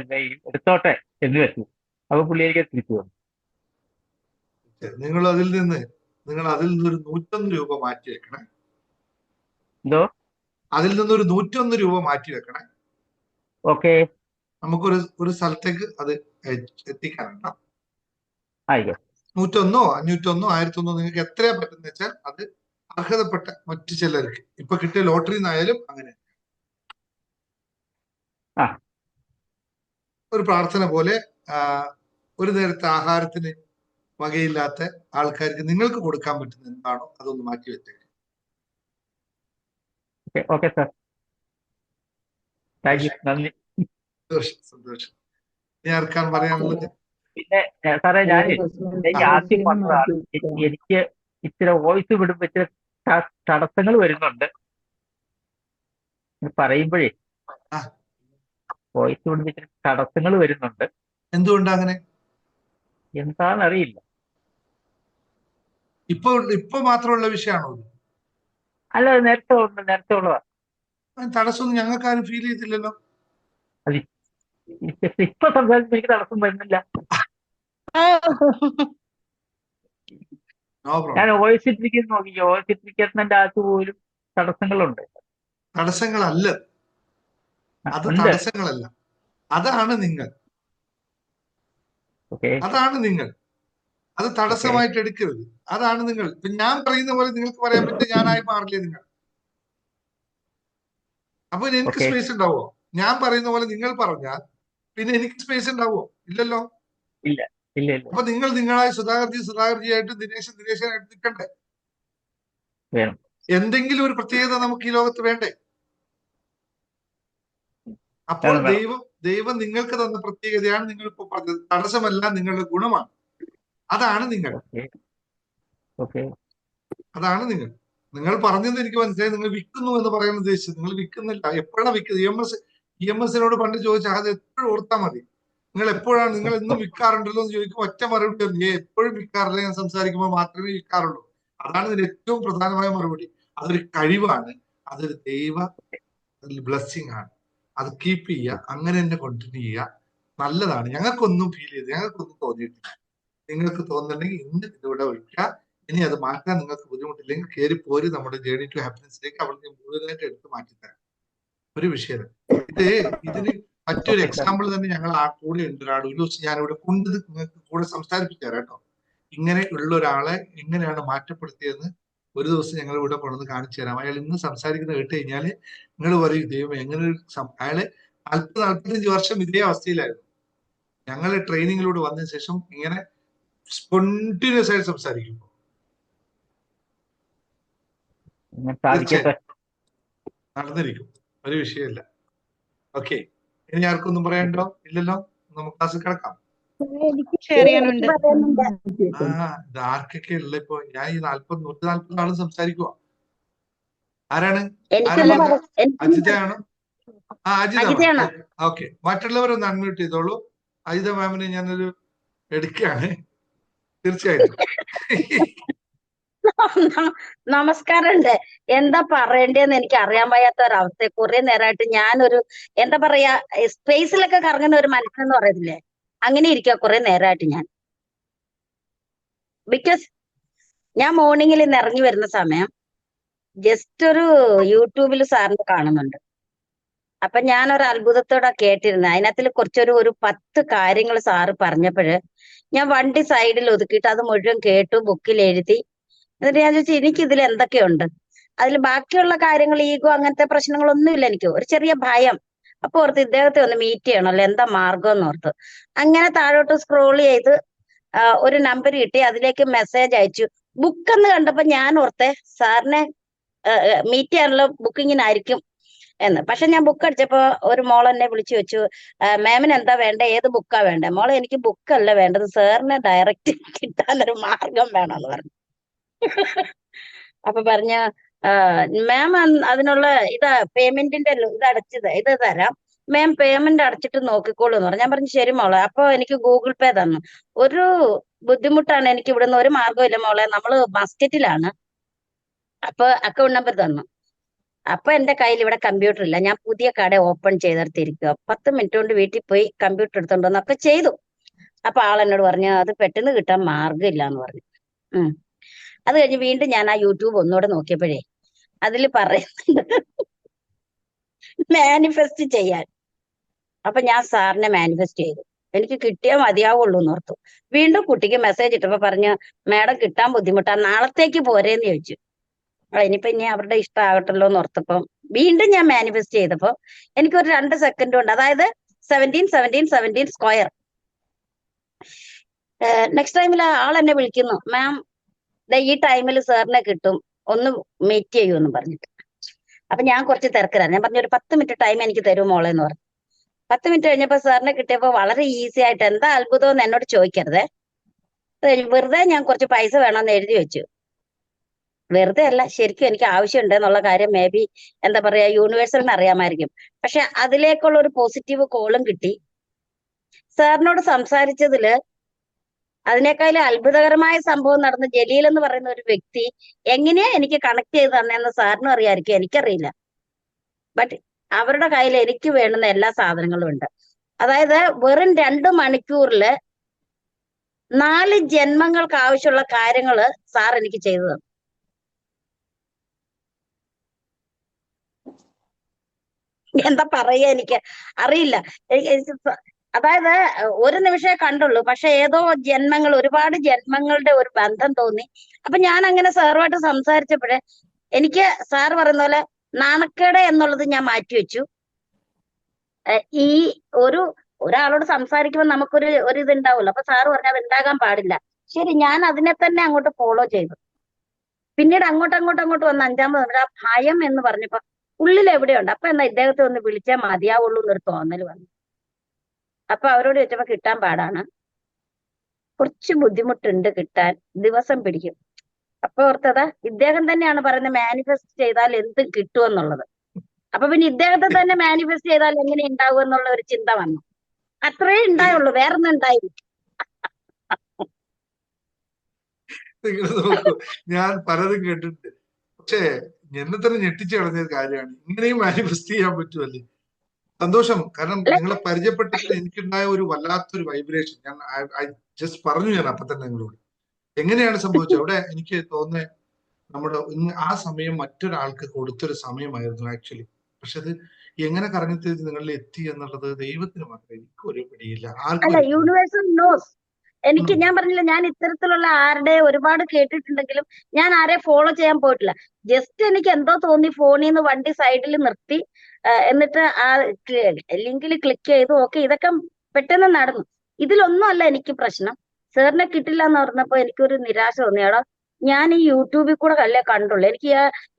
എടുത്തോട്ടെ എന്ന് വെച്ചു. അപ്പൊ പുള്ളി എനിക്ക് തിരിച്ചു തന്നു. നിങ്ങൾ അതിൽ നിന്ന് ഒരു 101 രൂപ മാറ്റി വെക്കണേ. എന്തോ? അതിൽ നിന്നൊരു 101 രൂപ മാറ്റി വെക്കണേ. ഓക്കെ, നമുക്കൊരു സ്ഥലത്തേക്ക് അത് എത്തിക്കാനുണ്ടോ? 101, 501, 1001, നിങ്ങൾക്ക് എത്രയാ പറ്റുന്ന വെച്ചാൽ അത് അർഹതപ്പെട്ട മറ്റു ചിലർക്ക് ഇപ്പൊ കിട്ടിയ ലോട്ടറി നിന്നായാലും അങ്ങനെ ഒരു പ്രാർത്ഥന പോലെ ഒരു നേരത്തെ ആഹാരത്തിന് വകയില്ലാത്ത ആൾക്കാർക്ക് നിങ്ങൾക്ക് കൊടുക്കാൻ പറ്റുന്ന എന്താണോ അതൊന്ന് മാറ്റി വെച്ചേക്കാം. ഓക്കെ സാർ, താങ്ക് യു, നന്ദി. സന്തോഷം. ഇനി ആർക്കാണ് പറയാനുള്ളത്? പിന്നെ സാറേ ഞാൻ എനിക്ക് ആദ്യം പറഞ്ഞതാണ് എനിക്ക് ഇച്ചിരി വോയിസ് വിടുമ്പോൾ ഇച്ചിരി തടസ്സങ്ങൾ വരുന്നുണ്ട് പറയുമ്പോഴേ, ആ. വോയിസ് വിടുമ്പോൾ ഇച്ചിരി തടസ്സങ്ങൾ വരുന്നുണ്ട്. എന്തുകൊണ്ടാ അങ്ങനെ? എന്താണെന്ന് അറിയില്ല. ഇപ്പൊ മാത്രമുള്ള വിഷയമാണോ ഇത്? അല്ല, നേരത്തെ ഉള്ളതാ. തടസ്സമൊന്നും ഞങ്ങൾക്ക് ആരും ഫീൽ ചെയ്തില്ലല്ലോ. അത് ഇപ്പൊ സംസാരിക്കുമ്പോൾ എനിക്ക് തടസ്സം വരുന്നില്ല. No problem. ഞാൻ വോയിസ് ഇട്ടിരിക്കുന്ന നോക്കിക്കോ, വോയിസ് ഇട്ടിരിക്കുന്നതിന്റെ അകത്ത് പോലും തടസ്സങ്ങളുണ്ട്. തടസ്സങ്ങളല്ല, അത് ഉണ്ട്. തടസ്സങ്ങളല്ല, അതാണ് നിങ്ങൾ. ഓക്കെ, അതാണ് നിങ്ങൾ. അത് തടസ്സമായിട്ട് എടുക്കരുത്. അതാണ് നിങ്ങൾ. ഇപ്പൊ ഞാൻ പറയുന്ന പോലെ നിങ്ങൾക്ക് പറയാൻ പറ്റും, ഞാനായി മാറില്ലേ നിങ്ങൾ? അപ്പൊ എനിക്ക് ഓക്കെ. സ്പേസ് ഉണ്ടാവോ? ഞാൻ പറയുന്ന പോലെ നിങ്ങൾ പറഞ്ഞാൽ പിന്നെ എനിക്ക് സ്പേസ് ഉണ്ടാവോ? ഇല്ലല്ലോ. ഇല്ല ഇല്ല ഇല്ല, അപ്പൊ നിങ്ങൾ നിങ്ങളായി സുധാകർജിയായിട്ട് ദിനേശനായിട്ട് നിൽക്കണ്ടേ? വേണം. എന്തെങ്കിലും ഒരു പ്രത്യേകത നമുക്ക് ഈ ലോകത്ത് വേണ്ടേ? അപ്പോൾ വേണം, വേണം. ദൈവം നിങ്ങൾക്ക് തന്ന പ്രത്യേകതയാണ് നിങ്ങൾ ഇപ്പൊ പറഞ്ഞത്. തടസ്സമല്ല, നിങ്ങളുടെ ഗുണമാണ്. അതാണ് നിങ്ങൾ. Okay okay. അതാണ് നിങ്ങൾ. നിങ്ങൾ പറഞ്ഞത് എനിക്ക് മനസ്സിലായി. നിങ്ങൾ വിൽക്കുന്നു എന്ന് പറയാൻ ഉദ്ദേശിച്ചത്. നിങ്ങൾ വിൽക്കുന്നില്ല. എപ്പോഴാണ് വിൽക്കുന്നത്? EMSനോട് പണ്ട് ചോദിച്ചാൽ അത് എപ്പോഴും ഓർത്താൽ മതി. നിങ്ങൾ എപ്പോഴാണ്, നിങ്ങൾ എന്നും വിൽക്കാറുണ്ടല്ലോ എന്ന് ചോദിക്കുമ്പോൾ ഒറ്റ മറുപടി പറഞ്ഞു, എപ്പോഴും വിൽക്കാറില്ല, ഞാൻ സംസാരിക്കുമ്പോൾ മാത്രമേ വിൽക്കാറുള്ളൂ. അതാണ് ഇതിന്റെ ഏറ്റവും പ്രധാനമായ മറുപടി. അതൊരു കഴിവാണ്, അതൊരു ദൈവ ബ്ലെസ്സിങ് ആണ്. അത് കീപ്പ് ചെയ്യുക, അങ്ങനെ തന്നെ കണ്ടിന്യൂ ചെയ്യുക. നല്ലതാണ്. ഞങ്ങൾക്കൊന്നും ഫീൽ ചെയ്ത്, ഞങ്ങൾക്കൊന്നും തോന്നിയിട്ടില്ല. നിങ്ങൾക്ക് തോന്നുന്നുണ്ടെങ്കിൽ ഇന്ന് ഇതിവിടെ ഒഴിക്കുക. ഇനി അത് മാറ്റാൻ നിങ്ങൾക്ക് ബുദ്ധിമുട്ടില്ലെങ്കിൽ കയറി പോര് നമ്മുടെ ജേർണി ടു ഹാപ്പിനെസ്സിലേക്ക്. അവിടെ മുഴുവനായിട്ട് എടുത്ത് മാറ്റിത്തരാം. ഒരു വിഷയം. ഇതിന് മറ്റൊരു എക്സാമ്പിൾ തന്നെ ഞങ്ങൾ ആ കൂടെ ഉണ്ട്. ഒരാൾ ഒരു ദിവസം ഞാനിവിടെ കൊണ്ട് നിങ്ങൾക്ക് കൂടെ സംസാരിപ്പിച്ചു തരാം കേട്ടോ. ഇങ്ങനെ ഉള്ള ഒരാളെ എങ്ങനെയാണ് മാറ്റപ്പെടുത്തിയതെന്ന് ഒരു ദിവസം ഞങ്ങൾ ഇവിടെ കൊണ്ടുവന്ന് കാണിച്ചു തരാം. അയാൾ ഇന്ന് സംസാരിക്കുന്നത് കേട്ട് കഴിഞ്ഞാൽ നിങ്ങൾ പറയും, ദൈവം എങ്ങനെ അയാള് 40-45 വർഷം ഇതേ അവസ്ഥയിലായിരുന്നു. ഞങ്ങൾ ട്രെയിനിങ്ങിലൂടെ വന്നതിന് ശേഷം ഇങ്ങനെ സ്പോണ്ടിന്യൂസ് ആയിട്ട് സംസാരിക്കും. നടന്നിരിക്കും, ഒരു വിഷയമില്ല. ഓക്കെ, ഇനി ആർക്കൊന്നും പറയാനുണ്ടോ? ഇല്ലല്ലോ, നമുക്ക് ക്ലാസ്സിൽ കിടക്കാം. ഇത് ആർക്കൊക്കെ ഉള്ള? ഇപ്പൊ ഞാൻ ഈ 140 ആളും സംസാരിക്കുക. ആരാണ്? അജിതയാണോ? അജിത. ഓക്കെ, മറ്റുള്ളവരൊന്ന് അൺമ്യൂട്ട് ചെയ്തോളൂ. അജിത മാമിനെ ഞാനൊരു എടുക്കുകയാണ്. തീർച്ചയായിട്ടും. നമസ്കാരമുണ്ട്. എന്താ പറയണ്ടേന്ന് എനിക്ക് അറിയാൻ വയ്യാത്ത ഒരവസ്ഥ. കുറെ നേരമായിട്ട് ഞാനൊരു എന്താ പറയാ, സ്പേസിലൊക്കെ കറങ്ങുന്ന ഒരു മനുഷ്യനെന്ന് പറയത്തില്ലേ, അങ്ങനെ ഇരിക്കുക കുറെ നേരമായിട്ട് ഞാൻ. ബിക്കോസ് ഞാൻ മോർണിംഗിൽ ഇന്ന് ഇറങ്ങി വരുന്ന സമയം ജസ്റ്റ് ഒരു യൂട്യൂബിൽ സാറിന് കാണുന്നുണ്ട്. അപ്പൊ ഞാനൊരു അത്ഭുതത്തോടെ കേട്ടിരുന്നത്. അതിനകത്തിൽ കുറച്ചൊരു 10 കാര്യങ്ങൾ സാറ് പറഞ്ഞപ്പോഴ് ഞാൻ വണ്ടി സൈഡിൽ ഒതുക്കിയിട്ട് അത് മുഴുവൻ കേട്ടു, ബുക്കിൽ എഴുതി. എന്നിട്ട് ഞാൻ ചോദിച്ചു, എനിക്ക് ഇതിൽ എന്തൊക്കെയുണ്ട്? അതിൽ ബാക്കിയുള്ള കാര്യങ്ങൾ, ഈഗോ, അങ്ങനത്തെ പ്രശ്നങ്ങളൊന്നുമില്ല. എനിക്ക് ഒരു ചെറിയ ഭയം. അപ്പൊ ഓർത്ത് ഇദ്ദേഹത്തെ ഒന്ന് മീറ്റ് ചെയ്യണമല്ലോ, എന്താ മാർഗം എന്ന് ഓർത്ത് അങ്ങനെ താഴോട്ട് സ്ക്രോൾ ചെയ്ത് ഒരു നമ്പർ കിട്ടി, അതിലേക്ക് മെസ്സേജ് അയച്ചു. ബുക്കെന്ന് കണ്ടപ്പോ ഞാൻ ഓർത്തെ സാറിനെ മീറ്റ് ചെയ്യാനുള്ള ബുക്കിങ്ങിനായിരിക്കും എന്ന്. പക്ഷെ ഞാൻ ബുക്ക് അടിച്ചപ്പോ ഒരു മോൾ എന്നെ വിളിച്ചു വെച്ചു, മാമിന് എന്താ വേണ്ട, ഏത് ബുക്കാ വേണ്ടേ? മോളെ, എനിക്ക് ബുക്കല്ല വേണ്ടത്, സാറിനെ ഡയറക്റ്റ് കിട്ടാനൊരു മാർഗം വേണമെന്ന് പറഞ്ഞു. അപ്പൊ പറഞ്ഞ മാം അതിനുള്ള പേയ്മെന്റിന്റെ ഇത് തരാം, മാം പേയ്മെന്റ് അടച്ചിട്ട് നോക്കിക്കോളൂ എന്ന് പറഞ്ഞു. ഞാൻ പറഞ്ഞു ശരി മോളെ. അപ്പൊ എനിക്ക് ഗൂഗിൾ പേ തന്നു. ഒരു ബുദ്ധിമുട്ടാണ് എനിക്ക്, ഇവിടുന്ന് ഒരു മാർഗമില്ല മോളെ, നമ്മള് മസ്കറ്റിലാണ്. അപ്പൊ അക്കൗണ്ട് നമ്പർ തന്നു. അപ്പൊ എന്റെ കയ്യിൽ ഇവിടെ കമ്പ്യൂട്ടർ ഇല്ല, ഞാൻ പുതിയ കട ഓപ്പൺ ചെയ്തെടുത്തിരിക്കുക. 10 മിനിറ്റ് കൊണ്ട് വീട്ടിൽ പോയി കമ്പ്യൂട്ടർ എടുത്തോണ്ട് വന്നൊക്കെ ചെയ്തു. അപ്പൊ ആളെന്നോട് പറഞ്ഞു അത് പെട്ടെന്ന് കിട്ടാൻ മാർഗം ഇല്ല എന്ന് പറഞ്ഞു. അത് കഴിഞ്ഞ് വീണ്ടും ഞാൻ ആ യൂട്യൂബ് ഒന്നുകൂടെ നോക്കിയപ്പോഴേ അതിൽ പറയുന്നുണ്ട് മാനിഫെസ്റ്റ് ചെയ്യാൻ. അപ്പൊ ഞാൻ സാറിനെ മാനിഫെസ്റ്റ് ചെയ്തു. എനിക്ക് കിട്ടിയാൽ മതിയാവുള്ളൂ എന്ന് ഓർത്തു. വീണ്ടും കുട്ടിക്ക് മെസ്സേജ് ഇട്ടപ്പോ പറഞ്ഞു, മാഡം കിട്ടാൻ ബുദ്ധിമുട്ടാ, നാളത്തേക്ക് പോരേന്ന് ചോദിച്ചു. ഇനിയിപ്പോ ഇനി അവരുടെ ഇഷ്ടമാകട്ടല്ലോ എന്ന് ഓർത്തപ്പം വീണ്ടും ഞാൻ മാനിഫെസ്റ്റ് ചെയ്തപ്പോ എനിക്കൊരു 2 സെക്കൻഡ് കൊണ്ട്, അതായത് 17 സ്ക്വയർ. നെക്സ്റ്റ് ടൈമിൽ ആൾ എന്നെ വിളിക്കുന്നു, മാം ഈ ടൈമിൽ സാറിനെ കിട്ടും, ഒന്ന് മീറ്റ് ചെയ്യുമെന്ന് പറഞ്ഞിട്ട്. അപ്പൊ ഞാൻ കുറച്ച് തിരക്കിലാണ്. ഞാൻ പറഞ്ഞു ഒരു 10 മിനിറ്റ് ടൈം എനിക്ക് തരൂ മോളെ എന്ന് പറഞ്ഞു. 10 മിനിറ്റ് കഴിഞ്ഞപ്പോ സാറിനെ കിട്ടിയപ്പോ വളരെ ഈസി ആയിട്ട് എന്താ അത്ഭുതം എന്ന് എന്നോട് ചോദിക്കരുതേ. അത് കഴിഞ്ഞ് വെറുതെ ഞാൻ കുറച്ച് പൈസ വേണമെന്ന് എഴുതി വെച്ചു. വെറുതെ അല്ല, ശരിക്കും എനിക്ക് ആവശ്യമുണ്ട് എന്നുള്ള കാര്യം മേ ബി എന്താ പറയാ യൂണിവേഴ്സലിന് അറിയാമായിരിക്കും. പക്ഷെ അതിലേക്കുള്ള ഒരു പോസിറ്റീവ് കോളും കിട്ടി. സാറിനോട് സംസാരിച്ചതില് അതിനേക്കാളും അത്ഭുതകരമായ സംഭവം നടന്ന ജലീൽ എന്ന് പറയുന്ന ഒരു വ്യക്തി എങ്ങനെയാ എനിക്ക് കണക്ട് ചെയ്ത് തന്നെന്ന് സാറിനും അറിയാമായിരിക്കും, എനിക്കറിയില്ല. ബട്ട് അവരുടെ കയ്യിൽ എനിക്ക് വേണ്ടുന്ന എല്ലാ സാധനങ്ങളും ഉണ്ട്. അതായത് വെറും 2 മണിക്കൂറില് 4 ജന്മങ്ങൾക്ക് ആവശ്യമുള്ള കാര്യങ്ങള് സാർ എനിക്ക് ചെയ്തു തന്നു. എന്താ പറയാ എനിക്ക് അറിയില്ല. അതായത് ഒരു നിമിഷമേ കണ്ടുള്ളൂ, പക്ഷെ ഏതോ ജന്മങ്ങൾ, ഒരുപാട് ജന്മങ്ങളുടെ ഒരു ബന്ധം തോന്നി. അപ്പൊ ഞാൻ അങ്ങനെ സാറുമായിട്ട് സംസാരിച്ചപ്പോഴേ എനിക്ക് സാറ് പറയുന്ന പോലെ നാണക്കേട് എന്നുള്ളത് ഞാൻ മാറ്റിവെച്ചു. ഈ ഒരാളോട് സംസാരിക്കുമ്പോൾ നമുക്കൊരു ഇതുണ്ടാവുമല്ലോ. അപ്പൊ സാറ് പറഞ്ഞു അത് ഉണ്ടാകാൻ പാടില്ല. ശരി, ഞാൻ അതിനെ തന്നെ അങ്ങോട്ട് ഫോളോ ചെയ്തു. പിന്നീട് അങ്ങോട്ട് വന്ന് 5ാമത് ആ ഭയം എന്ന് പറഞ്ഞപ്പോ ഉള്ളിൽ എവിടെയുണ്ട്. അപ്പൊ എന്നാ ഇദ്ദേഹത്തെ ഒന്ന് വിളിച്ചാൽ മതിയാവുള്ളൂ എന്നൊരു തോന്നൽ വന്നു. അപ്പൊ അവരോട് ചോദിച്ചപ്പോ കിട്ടാൻ പാടാണ്, കുറച്ച് ബുദ്ധിമുട്ടുണ്ട് കിട്ടാൻ, ദിവസം പിടിക്കും. അപ്പൊ ഓർത്തതാ ഇദ്ദേഹം തന്നെയാണ് പറയുന്നത് മാനിഫെസ്റ്റ് ചെയ്താൽ എന്തും കിട്ടുമെന്നുള്ളത്. അപ്പൊ പിന്നെ ഇദ്ദേഹത്തെ തന്നെ മാനിഫെസ്റ്റ് ചെയ്താൽ എങ്ങനെ ഉണ്ടാവും എന്നുള്ള ഒരു ചിന്ത വന്നു. അത്രേ ഉണ്ടായുള്ളൂ, വേറൊന്നും ഉണ്ടായില്ല. നിങ്ങൾ നോക്കൂ, ഞാൻ പലതും കേട്ടിട്ടുണ്ട്, പക്ഷേ എന്നെ തന്നെ ഞെട്ടിച്ചു കളഞ്ഞ ഒരു കാര്യമാണ് ഇങ്ങനെയും മാനിഫെസ്റ്റ് ചെയ്യാൻ പറ്റുമല്ലേ. സന്തോഷം. കാരണം നിങ്ങളെ പരിചയപ്പെട്ടിട്ട് എനിക്കുണ്ടായ ഒരു വല്ലാത്തൊരു വൈബ്രേഷൻ ഞാൻ ജസ്റ്റ് പറഞ്ഞു. ഞാൻ അപ്പൊ തന്നെ നിങ്ങളോട് എങ്ങനെയാണ് സംഭവിച്ചത്. അവിടെ എനിക്ക് തോന്നുന്നത് നമ്മുടെ ആ സമയം മറ്റൊരാൾക്ക് കൊടുത്തൊരു സമയമായിരുന്നു ആക്ച്വലി. പക്ഷെ അത് എങ്ങനെ കറങ്ങി തിരിച്ച് നിങ്ങളിൽ എത്തി എന്നുള്ളത് ദൈവത്തിന് മാത്രമേ, എനിക്ക് ഒരു പിടിയില്ല, അല്ല, ആർക്കും. Universal knows. എനിക്ക് ഞാൻ പറഞ്ഞില്ല, ഞാൻ ഇത്തരത്തിലുള്ള ആരുടെ ഒരുപാട് കേട്ടിട്ടുണ്ടെങ്കിലും ഞാൻ ആരെ ഫോളോ ചെയ്യാൻ പോയിട്ടില്ല. ജസ്റ്റ് എനിക്ക് എന്തോ തോന്നി, ഫോണിൽ നിന്ന് വണ്ടി സൈഡിൽ നിർത്തി എന്നിട്ട് ആ ലിങ്കിൽ ക്ലിക്ക് ചെയ്തു. ഓക്കെ, ഇതൊക്കെ പെട്ടെന്ന് നടന്നു. ഇതിലൊന്നും അല്ല എനിക്ക് പ്രശ്നം. സാറിനെ കിട്ടില്ല എന്ന് പറഞ്ഞപ്പോ എനിക്കൊരു നിരാശ തോന്നിയാടോ. ഞാൻ ഈ യൂട്യൂബിൽ കൂടെ അല്ലേ കണ്ടുള്ളൂ. എനിക്ക്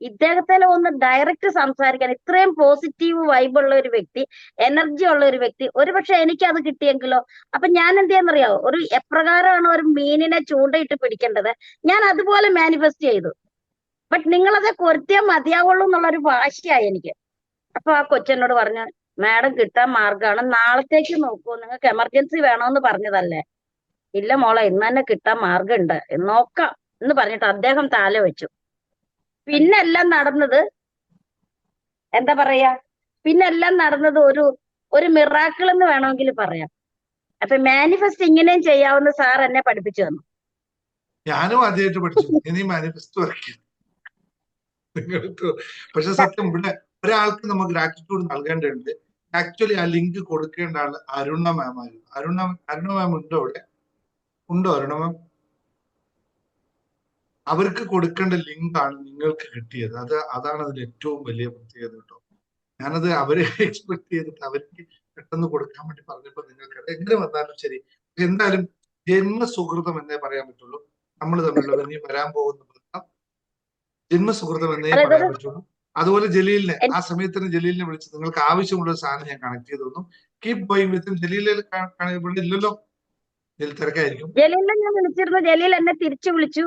ഇദ്ദേഹത്തെ ഒന്ന് ഡയറക്റ്റ് സംസാരിക്കാൻ, ഇത്രയും പോസിറ്റീവ് വൈബുള്ള ഒരു വ്യക്തി, എനർജി ഉള്ള ഒരു വ്യക്തി, ഒരുപക്ഷെ എനിക്ക് അത് കിട്ടിയെങ്കിലോ. അപ്പൊ ഞാൻ എന്ത് ചെയ്യാന്നറിയാവോ, എപ്രകാരമാണ് ഒരു മീനിനെ ചൂണ്ടയിട്ട് പിടിക്കേണ്ടത്, ഞാൻ അതുപോലെ മാനിഫെസ്റ്റ് ചെയ്തു. ബട്ട് നിങ്ങളത് കൊരുത്തിയാൽ മതിയാവുള്ളൂ എന്നുള്ളൊരു വാശിയായി എനിക്ക്. അപ്പൊ ആ കൊച്ചെന്നോട് പറഞ്ഞു, മാഡം കിട്ടാൻ മാർഗമാണ്, നാളത്തേക്ക് നോക്കൂ, നിങ്ങൾക്ക് എമർജൻസി വേണമെന്ന് പറഞ്ഞതല്ലേ. ഇല്ല മോളെ, ഇന്ന് തന്നെ കിട്ടാൻ മാർഗമുണ്ട്, നോക്കാം എന്ന് പറഞ്ഞിട്ട് അദ്ദേഹം താല വെച്ചു. പിന്നെ എല്ലാം നടന്നത് എന്താ പറയാ, ഒരു മിറാക്കിൾ എന്ന് വേണമെങ്കിൽ പറയാം. അപ്പൊ മാനിഫെസ്റ്റ് ഇങ്ങനെയും ചെയ്യാവുന്ന സാർ എന്നെ പഠിപ്പിച്ചു തന്നു. ഞാനും ആദ്യമായിട്ട് പഠിച്ചു ഇനി മാനിഫെസ്റ്റ് വർക്ക്. പക്ഷെ സത്യം, ഇവിടെ ഒരാൾക്ക് നമുക്ക് ഗ്രാറ്റിറ്റ്യൂഡ് നൽകേണ്ടതുണ്ട്. ആക്ച്വലി ആ ലിങ്ക് കൊടുക്കേണ്ട ആള് അരുണ മാം ആയിരുന്നു. അരുണ മാം ഉണ്ടോ അവിടെ? ഉണ്ടോ അരുണ മാം? അവർക്ക് കൊടുക്കേണ്ട ലിങ്ക് ആണ് നിങ്ങൾക്ക് കിട്ടിയത്. അതാണ് അതിൽ ഏറ്റവും വലിയ പ്രത്യേകത കേട്ടോ. ഞാനത് അവരെ എക്സ്പെക്ട് ചെയ്തിട്ട് അവർക്ക് പെട്ടെന്ന് കൊടുക്കാൻ വേണ്ടി പറഞ്ഞപ്പോ നിങ്ങൾക്ക് എങ്ങനെ വന്നാലും ശരി, എന്തായാലും ജന്മസുഹൃതം എന്നേ പറയാൻ പറ്റുള്ളൂ. നമ്മൾ തമ്മിലുള്ള ഇനി വരാൻ പോകുന്ന ബന്ധം ജന്മസുഹൃതം എന്നേ പറയാൻ പറ്റുള്ളൂ. അതുപോലെ ജലീലിനെ, ആ സമയത്തിന് ജലീലിനെ വിളിച്ച് നിങ്ങൾക്ക് ആവശ്യമുള്ള ഒരു സാധനം ഞാൻ കണക്ട് ചെയ്ത് തന്നു. Keep going with. ജലീലിൽ ഇല്ലല്ലോ, ജലീൽ തിരക്കായിരിക്കും. ജലീലിനെ ഞാൻ വിളിച്ചിരുന്നു, ജലീൽ എന്നെ തിരിച്ചു വിളിച്ചു.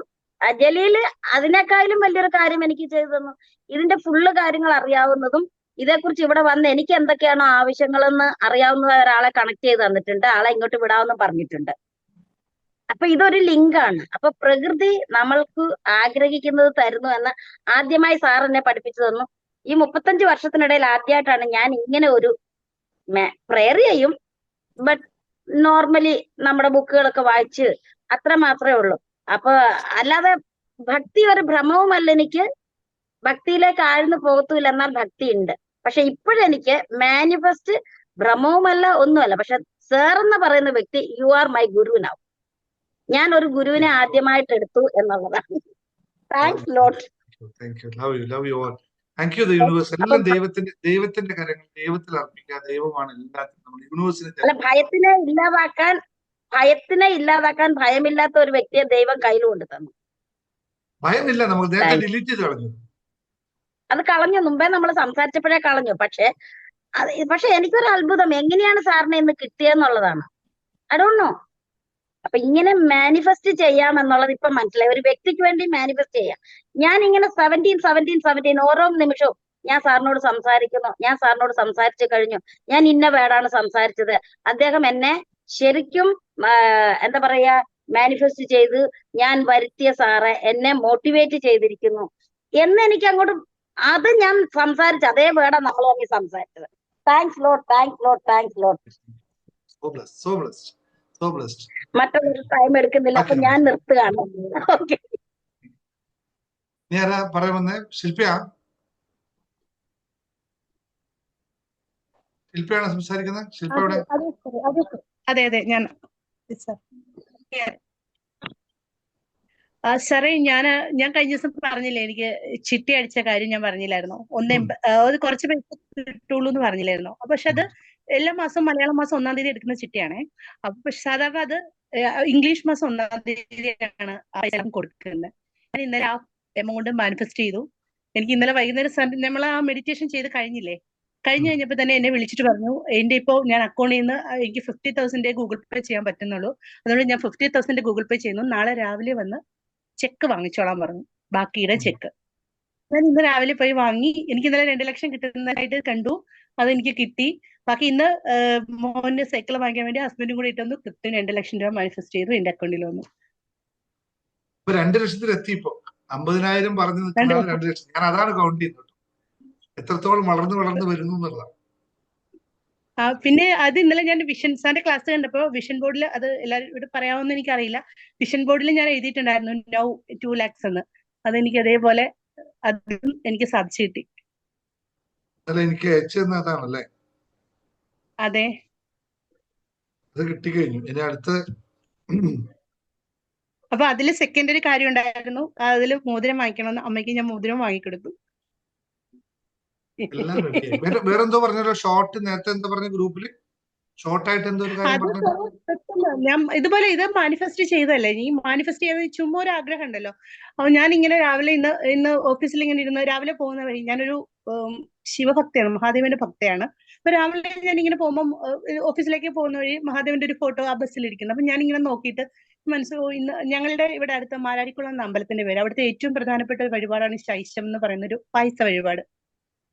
ജലീല് അതിനേക്കാളും വലിയൊരു കാര്യം എനിക്ക് ചെയ്തു തന്നു. ഇതിന്റെ ഫുള്ള് കാര്യങ്ങൾ അറിയാവുന്നതും ഇതേക്കുറിച്ച് ഇവിടെ വന്ന് എനിക്ക് എന്തൊക്കെയാണോ ആവശ്യങ്ങളെന്ന് അറിയാവുന്ന ഒരാളെ കണക്ട് ചെയ്ത് തന്നിട്ടുണ്ട്. ആളെ ഇങ്ങോട്ട് വിടാമെന്ന് പറഞ്ഞിട്ടുണ്ട്. അപ്പൊ ഇതൊരു ലിങ്കാണ്. അപ്പൊ പ്രകൃതി നമ്മൾക്ക് ആഗ്രഹിക്കുന്നത് തരുന്നു എന്ന് ആദ്യമായി സാർ എന്നെ പഠിപ്പിച്ചു തന്നു. ഈ 35 വർഷത്തിനിടയിൽ ആദ്യമായിട്ടാണ് ഞാൻ ഇങ്ങനെ ഒരു പ്രെയർ ചെയ്യും. ബട്ട് നോർമലി നമ്മുടെ ബുക്കുകളൊക്കെ വായിച്ച് അത്ര മാത്രമേ ഉള്ളൂ. അപ്പൊ അല്ലാതെ ഭക്തി ഒരു ഭ്രമവുമല്ല എനിക്ക്. ഭക്തിയിലേക്ക് ആഴ്ന്നു പോകത്തുമില്ല, എന്നാൽ ഭക്തി ഉണ്ട്. പക്ഷെ ഇപ്പോഴെനിക്ക് മാനിഫെസ്റ്റ് ഭ്രമവുമല്ല, ഒന്നുമല്ല. പക്ഷെ സാർ എന്ന് പറയുന്ന വ്യക്തി, you are my Guru now. ഞാൻ ഒരു ഗുരുവിനെ ആദ്യമായിട്ട് എടുത്തു എന്നുള്ളതാണ്. Thanks lot. Thank you. Universe എല്ലാം ദൈവത്തിന്റെ കാര്യങ്ങൾ ദൈവത്തിൽ അർപ്പിക്കുക. ദൈവമാണ് എല്ലാത്തിനും. യൂണിവേഴ്സിനെ അല്ല, ഭയത്തിനെ ഇല്ലാതാക്കാൻ ഭയമില്ലാത്ത ഒരു വ്യക്തിയെ ദൈവം കയ്യിൽ കൊണ്ടു തന്നു. ഭയമില്ല, നമുക്ക് നേരത്തെ ഡിലീറ്റ് ചെയ്ത് കളഞ്ഞു. അത് കളഞ്ഞു, മുമ്പേ നമ്മൾ സംസാരിച്ചപ്പോഴേ കളഞ്ഞു. പക്ഷെ അത് പക്ഷെ എനിക്കൊരു അത്ഭുതം, എങ്ങനെയാണ് സാറിന് ഇന്ന് കിട്ടിയെന്നുള്ളതാണ്. I don't know. അപ്പൊ ഇങ്ങനെ മാനിഫെസ്റ്റ് ചെയ്യാമെന്നുള്ളത് ഇപ്പൊ മനസ്സിലായി. ഒരു വ്യക്തിക്ക് വേണ്ടി മാനിഫെസ്റ്റ് ചെയ്യാം. ഞാൻ ഇങ്ങനെ 17 ഓരോ നിമിഷവും ഞാൻ സാറിനോട് സംസാരിക്കുന്നു, ഞാൻ സാറിനോട് സംസാരിച്ചു കഴിഞ്ഞു, ഞാൻ ഇന്ന വേർഡാണ് സംസാരിച്ചത്, അദ്ദേഹം എന്നെ ശരിക്കും എന്താ പറയാ മാനിഫെസ്റ്റ് ചെയ്ത് ഞാൻ വരുത്തിയ സാറെ എന്നെ മോട്ടിവേറ്റ് ചെയ്തിരിക്കുന്നു എന്ന് എനിക്ക് അങ്ങോട്ട്, അത് ഞാൻ സംസാരിച്ച അതേ വേർഡാണ് നമ്മൾ തമ്മിൽ സംസാരിച്ചത്. Thanks lot, thanks lot, thanks lot. So blessed, so blessed, so blessed. മറ്റൊരു ടൈം എടുക്കുന്നില്ല, അപ്പൊ ഞാൻ നിർത്തുകയാണ്. ഓക്കെ. നീ ആരാ പറയാൻ വന്നേ? ശില്പയാ? ശില്പയാണോ സംസാരിക്കുന്നത്? ശില്പ ഇവിടെ? അതെ അതെ, ഞാൻ സാറേ, ഞാൻ കഴിഞ്ഞ ദിവസം പറഞ്ഞില്ലേ, എനിക്ക് ചിട്ടി അടിച്ച കാര്യം ഞാൻ പറഞ്ഞില്ലായിരുന്നോ? അത് കുറച്ച് പൈസ കിട്ടുള്ളൂ എന്ന് പറഞ്ഞില്ലായിരുന്നോ? പക്ഷെ അത് എല്ലാ മാസവും മലയാളം മാസം 1-ാം തീയതി എടുക്കുന്ന ചിട്ടിയാണേ. അപ്പൊ പക്ഷെ സാധാരണ അത് ഇംഗ്ലീഷ് മാസം 1-ാം തീയതിയാണ് ആ പൈസ കൊടുക്കുന്നത്. ഞാൻ ഇന്നലെ ആ എമൗണ്ട് മാനിഫെസ്റ്റ് ചെയ്തു. എനിക്ക് ഇന്നലെ വൈകുന്നേരം നമ്മൾ ആ മെഡിറ്റേഷൻ ചെയ്ത് കഴിഞ്ഞപ്പോൾ തന്നെ എന്നെ വിളിച്ചിട്ട് പറഞ്ഞു, എന്റെ ഇപ്പോ ഞാൻ അക്കൗണ്ടിൽ നിന്ന് എനിക്ക് 50,000 ഗൂഗിൾ പേ ചെയ്യാൻ പറ്റുന്നുള്ളൂ, അതുകൊണ്ട് ഞാൻ 50,000 ഗൂഗിൾ പേ ചെയ്യുന്നു, നാളെ രാവിലെ വന്ന് ചെക്ക് വാങ്ങിച്ചോളാൻ പറഞ്ഞു, ബാക്കിയുടെ ചെക്ക്. ഞാൻ ഇന്ന് രാവിലെ പോയി വാങ്ങി. എനിക്ക് ഇന്നലെ 2 ലക്ഷം കിട്ടുന്നതായിട്ട് കണ്ടു, അതെനിക്ക് കിട്ടി. ബാക്കി ഇന്ന് മോന്റെ സൈക്കിൾ വാങ്ങിക്കാൻ വേണ്ടി ഹസ്ബൻഡും കൂടി ഇട്ടൊന്ന് കൃത്യം 2 ലക്ഷം രൂപ മാനിഫെസ്റ്റ് ചെയ്തു, എന്റെ അക്കൗണ്ടിൽ വന്നു. 2 ലക്ഷത്തിൽ എത്തി. ഇപ്പൊ 50,000 പറഞ്ഞു നിൽക്കുന്ന 2 ലക്ഷം. ഞാൻ അതാണ് കൗണ്ട് ചെയ്യുന്നത്, എത്രത്തോളം വളർന്നു വരുന്നു എന്നുള്ളതാണ്. പിന്നെ അത് ഇന്നലെ ഞാൻ വിഷൻ സാറിന്റെ ക്ലാസ് കണ്ടപ്പോ വിഷൻ ബോർഡിൽ, അത് എല്ലാവരും ഇവിടെ പറയാമെന്ന് എനിക്കറിയില്ല, വിഷൻ ബോർഡിൽ ഞാൻ എഴുതിയിട്ടുണ്ടായിരുന്നു നൗ 2 lakhs എന്ന്. അതെനിക്ക് അതേപോലെ അതും എനിക്ക് സാധിച്ചു കിട്ടി. എനിക്ക് അയച്ചതാണല്ലേ? അതെ, അത് കിട്ടിക്കഴിഞ്ഞു. ഇനി അടുത്ത അപ്പൊ അതില് സെക്കൻഡറി കാര്യം ഉണ്ടായിരുന്നു, അതില് മോതിരം വാങ്ങിക്കണമെന്ന് അമ്മയ്ക്ക് ഞാൻ മോതിരം വാങ്ങിക്കൊടുത്തു. എല്ലാം റെഡിയായി. വേറെന്തോ പറഞ്ഞല്ലോ, ഷോർട്ട് നേരത്തെ എന്താ പറഞ്ഞ ഗ്രൂപ്പില് ഷോർട്ടായിട്ട് എന്തോ ഒരു കാര്യം പറഞ്ഞു. ഞാൻ ഇതുപോലെ ഇത് മാനിഫെസ്റ്റ് ചെയ്തല്ലേ, ഈ മാനിഫെസ്റ്റ് ചെയ്ത് ചുമ്മാ ഒരു ആഗ്രഹം ഉണ്ടല്ലോ. അപ്പൊ ഞാൻ ഇങ്ങനെ രാവിലെ ഇന്ന് ഓഫീസിൽ ഇങ്ങനെ ഇരുന്ന് രാവിലെ പോകുന്ന വഴി, ഞാനൊരു ശിവഭക്തയാണ്, മഹാദേവന്റെ ഭക്തയാണ്. അപ്പൊ രാവിലെ ഞാൻ ഇങ്ങനെ പോകുമ്പോൾ ഓഫീസിലേക്ക് പോകുന്ന വഴി മഹാദേവന്റെ ഒരു ഫോട്ടോ ആ ബസ്സിലിരിക്കുന്നു. അപ്പൊ ഞാൻ ഇങ്ങനെ നോക്കിയിട്ട് ഇന്ന് ഞങ്ങളുടെ ഇവിടെ അടുത്ത മാരാരിക്കുളം എന്ന അമ്പലത്തിന്റെ പേര്, അവിടുത്തെ ഏറ്റവും പ്രധാനപ്പെട്ട ഒരു വഴിപാടാണ് ശൈശം എന്ന് പറയുന്ന ഒരു പായസ വഴിപാട്.